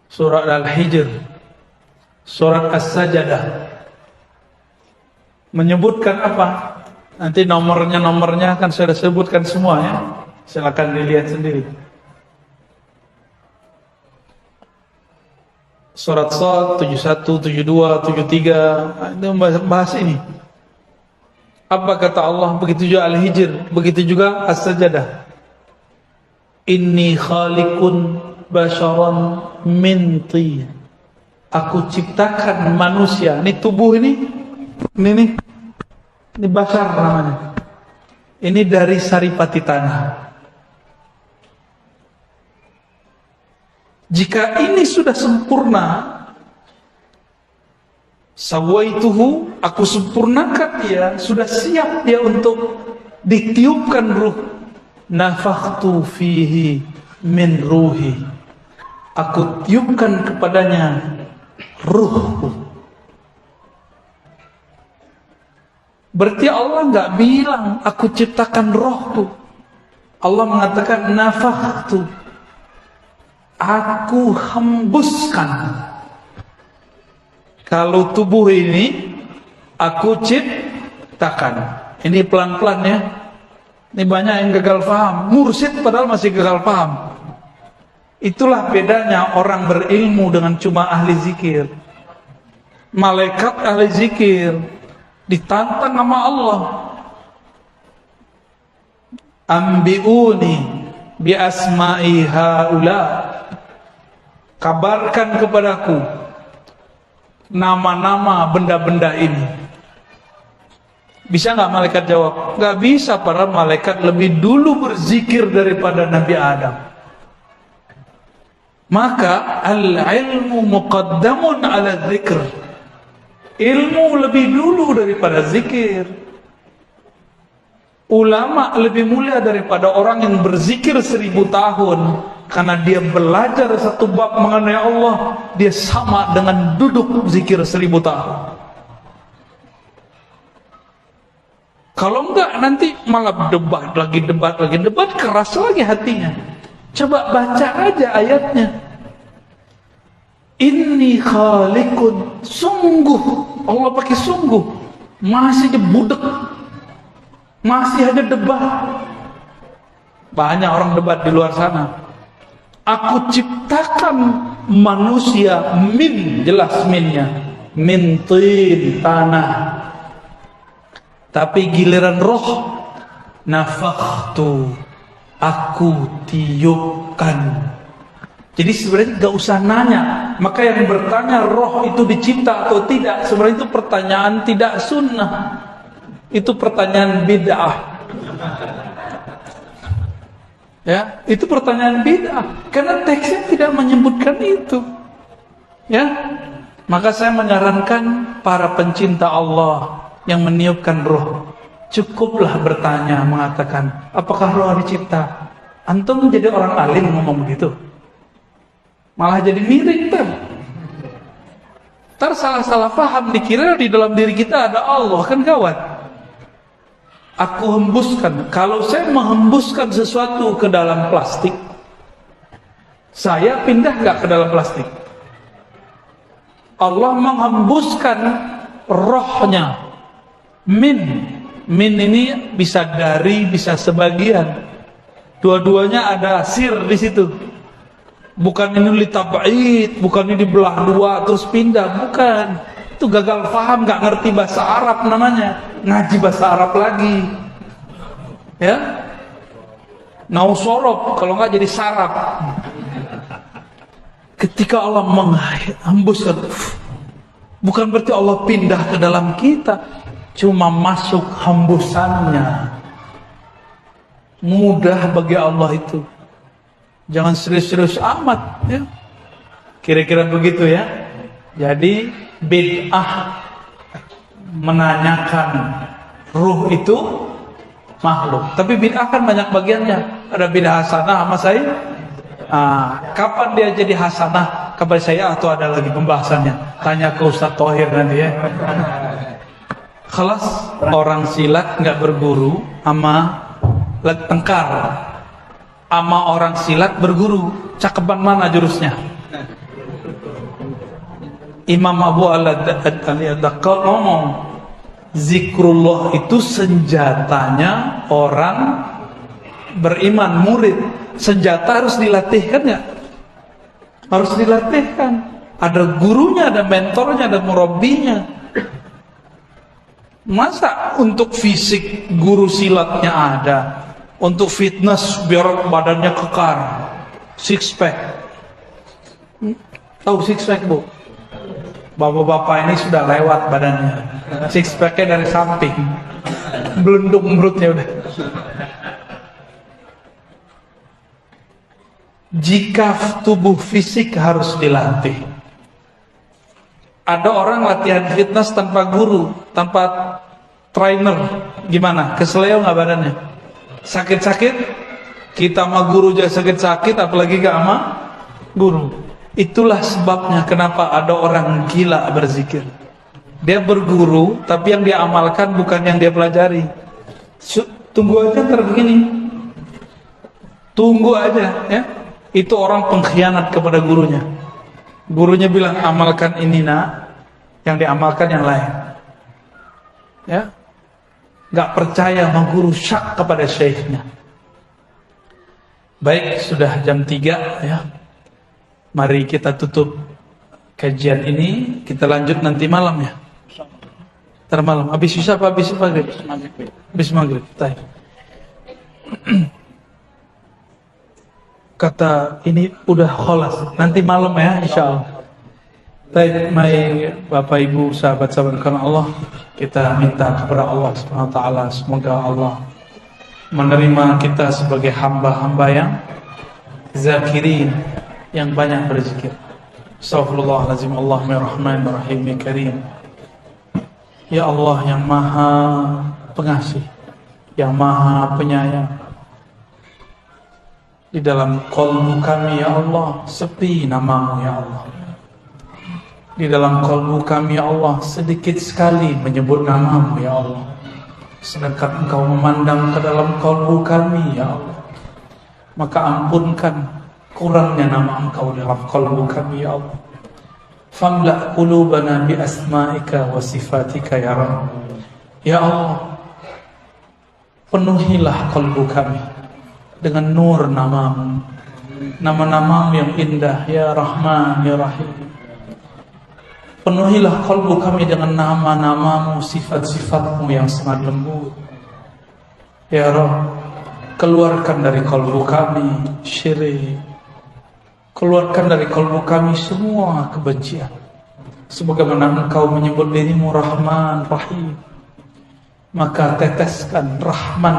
Speaker 1: Surat Al-Hijr, Surat As-Sajdah menyebutkan apa? Nanti nomornya akan saya sebutkan semua ya. Silakan dilihat sendiri. Surat Shad 71, 72, 73 itu bahas ini. Apa kata Allah? Begitu juga Al-Hijr, begitu juga As-Sajdah. Inni khaliqun basharan min tin. Aku ciptakan manusia. Ini tubuh ini bashar namanya. Ini dari saripati tanah. Jika ini sudah sempurna, sawaituhu, aku sempurnakan dia, sudah siap dia untuk ditiupkan ruh. Nafakhtu fihi min ruhi, aku tiupkan kepadanya ruhku. Berarti Allah nggak bilang aku ciptakan rohku. Allah mengatakan nafakhtu, aku hembuskan. Kalau tubuh ini aku ciptakan. Ini pelan-pelan ya. Ini banyak yang gagal paham. Mursyid padahal masih gagal paham. Itulah bedanya orang berilmu dengan cuma ahli zikir. Malaikat ahli zikir ditantang sama Allah. Ambiuni bi asma'i haula. Kabarkan kepadaku nama-nama benda-benda ini. Bisa nggak malaikat jawab? Nggak bisa, para malaikat lebih dulu berzikir daripada Nabi Adam. Maka al-ilmu muqaddamun ala dzikr. Ilmu lebih dulu daripada zikir. Ulama lebih mulia daripada orang yang berzikir 1000 tahun. Karena dia belajar satu bab mengenai Allah, dia sama dengan duduk zikir 1000 tahun. Kalau enggak nanti malah debat lagi, keras lagi hatinya. Coba baca aja ayatnya. Inni khaliqun, sungguh, Allah pakai sungguh. Masih budek, masih ada debat. Banyak orang debat di luar sana. Aku ciptakan manusia min, jelas minnya, min tin, tanah. Tapi giliran roh, nafakhtu, aku tiupkan. Jadi sebenarnya gak usah nanya. Maka yang bertanya roh itu dicipta atau tidak, sebenarnya itu pertanyaan tidak sunnah. Itu pertanyaan bid'ah. Ya, itu pertanyaan bid'ah. Karena teksnya tidak menyebutkan itu. Ya, maka saya menyarankan para pencinta Allah yang meniupkan roh, cukuplah bertanya, mengatakan, apakah roh dicipta? Antum jadi orang alim ngomong begitu, malah jadi miring Ntar salah-salah paham, dikira di dalam diri kita ada Allah, kan kawan. Aku hembuskan. Kalau saya menghembuskan sesuatu ke dalam plastik, saya pindah gak ke dalam plastik? Allah menghembuskan rohnya. Min ini bisa dari, bisa sebagian. Dua-duanya ada sir di situ. Bukan ini litab'id, bukan ini dibelah dua terus pindah, bukan. Itu gagal paham, nggak ngerti bahasa Arab namanya. Ngaji bahasa Arab lagi. Ya. Nausorob, kalau nggak jadi sarap. Ketika Allah menghembuskan, bukan berarti Allah pindah ke dalam kita. Cuma masuk hembusannya. Mudah bagi Allah itu. Jangan serius-serius amat ya. Kira-kira begitu ya. Jadi bid'ah menanyakan ruh itu makhluk. Tapi bid'ah kan banyak bagiannya. Ada bid'ah hasanah sama saya. Kapan dia jadi hasanah kepada saya atau ada lagi pembahasannya? Tanya ke Ustaz Thohir nanti ya. Kelas orang silat nggak berguru sama tengkar, sama orang silat berguru, cakepan mana jurusnya? Imam Abu Al-Daqqal ngomong, zikrullah itu senjatanya orang beriman, murid. Senjata harus dilatihkan nggak? Harus dilatihkan. Ada gurunya, ada mentornya, ada murabbinya. Masa untuk fisik guru silatnya ada, untuk fitness biar badannya kekar, six pack. Tahu six pack, Bu? Bapak-bapak ini sudah lewat badannya, six packnya dari samping, belundung perutnya udah. Jika tubuh fisik harus dilatih. Ada orang latihan fitness tanpa guru, tanpa trainer, gimana? Keseleo nggak badannya? Sakit-sakit? Kita sama guru aja sakit-sakit, apalagi gak sama guru. Itulah sebabnya kenapa ada orang gila berzikir. Dia berguru, tapi yang dia amalkan bukan yang dia pelajari. Tunggu aja ntar begini. Tunggu aja, ya. Itu orang pengkhianat kepada gurunya. Gurunya bilang amalkan ini nak, yang diamalkan yang lain. Ya, nggak percaya sama guru, syak kepada syekhnya. Baik, sudah jam 3 ya. Mari kita tutup kajian ini, kita lanjut nanti malam ya. Ntar malam, habis bisa apa habis maghrib? Habis maghrib. Kata ini udah kholas, nanti malam ya insyaallah. Baik, Bapak Ibu, sahabat-sahabat karena Allah, kita minta kepada Allah Subhanahu wa taala semoga Allah menerima kita sebagai hamba-hamba yang zakirin, yang banyak berzikir. Astaghfirullahalazim, Allahumma rahmanir rahim ya karim. Ya Allah yang maha pengasih, yang maha penyayang. Di dalam qalbu kami ya Allah sepi namamu ya Allah. Di dalam qalbu kami ya Allah sedikit sekali menyebut namamu ya Allah. Sedangkan Engkau memandang ke dalam qalbu kami ya Allah, maka ampunkan kurangnya nama Engkau dalam qalbu kami ya Allah. Famla' qulubana bi asma'ika wa sifatika ya Rabb. Ya Allah, penuhilah qalbu kami dengan nur namamu, nama-namamu yang indah ya Rahman ya Rahim. Penuhilah qalbu kami dengan nama-namamu, sifat-sifatmu yang sangat lembut ya Rabb. Keluarkan dari qalbu kami syirik, keluarkan dari qalbu kami semua kebencian, sebagaimana Engkau menyebut dirimu Rahman Rahim, maka teteskan Rahman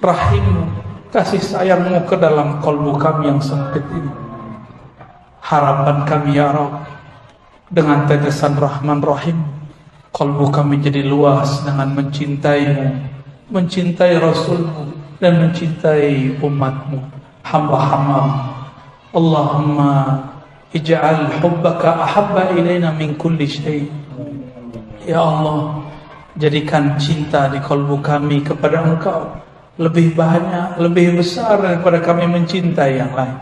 Speaker 1: Rahim, kasih sayangmu ke dalam qalbu kami yang sempit ini. Harapan kami ya Rabb, dengan tetesan Rahman Rahim, qalbu kami jadi luas dengan mencintaimu, mencintai Rasulmu, dan mencintai umatmu, hamba-hambamu. Allahumma ij'al hubbaka ahabba ilaina min kulli syai'. Ya Allah, jadikan cinta di qalbu kami kepada Engkau lebih banyak, lebih besar daripada kami mencintai yang lain.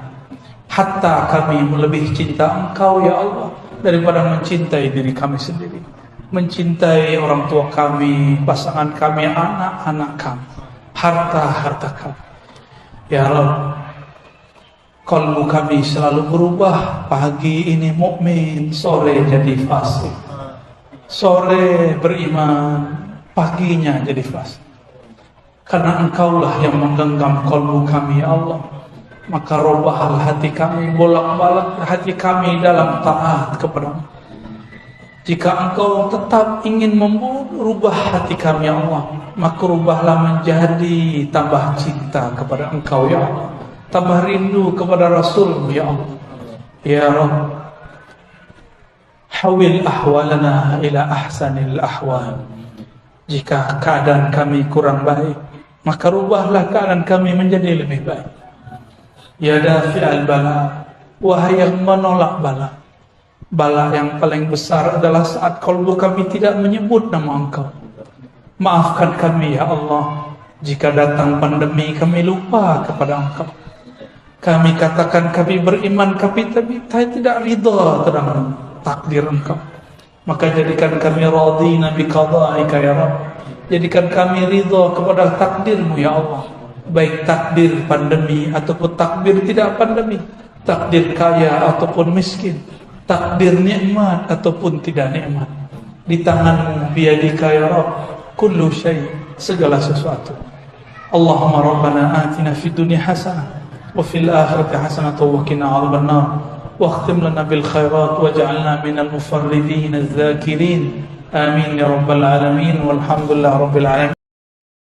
Speaker 1: Hatta kami lebih cinta Engkau ya Allah daripada mencintai diri kami sendiri, mencintai orang tua kami, pasangan kami, anak-anak kami, harta-harta kami. Ya Rabb, qalbu kami selalu berubah. Pagi ini mukmin, sore jadi fasik. Sore beriman, paginya jadi fasik. Karena Engkaulah yang menggenggam qalbu kami ya Allah, maka robahlah hati kami, bolak-balik hati kami dalam taat kepada-Mu. Jika Engkau tetap ingin merubah hati kami ya Allah, maka rubahlah menjadi tambah cinta kepada Engkau ya Allah, tambah rindu kepada Rasul-Mu ya Allah. Ya Rabb, hawil ahwalana ila ahsanil ahwal. Jika keadaan kami kurang baik, maka rubahlah keadaan kami menjadi lebih baik. Ya dafi'al bala, wahai yang menolak bala. Bala yang paling besar adalah saat qalbu kami tidak menyebut nama Engkau, Maafkan kami ya Allah, jika datang pandemi kami lupa kepada Engkau. Kami katakan kami beriman, tapi tidak ridha terhadap takdir Engkau. Maka jadikan kami radina bi qada'ika ya Rabb. Jadikan kami ridha kepada takdir-Mu ya Allah. Baik takdir pandemi ataupun takdir tidak pandemi, takdir kaya ataupun miskin, takdir nikmat ataupun tidak nikmat. Di tangan-Mu, biyadika ya Rabb, kullu syai', segala sesuatu. Allahumma rabbana atina fid dunya hasanah wa fil akhirati hasanah wa qina adzaban nar wa akhtim lana bil khairat waj'alna minal mufarridin adh-dhakirin. Amin ya rabbal alamin walhamdulillahi rabbil alamin.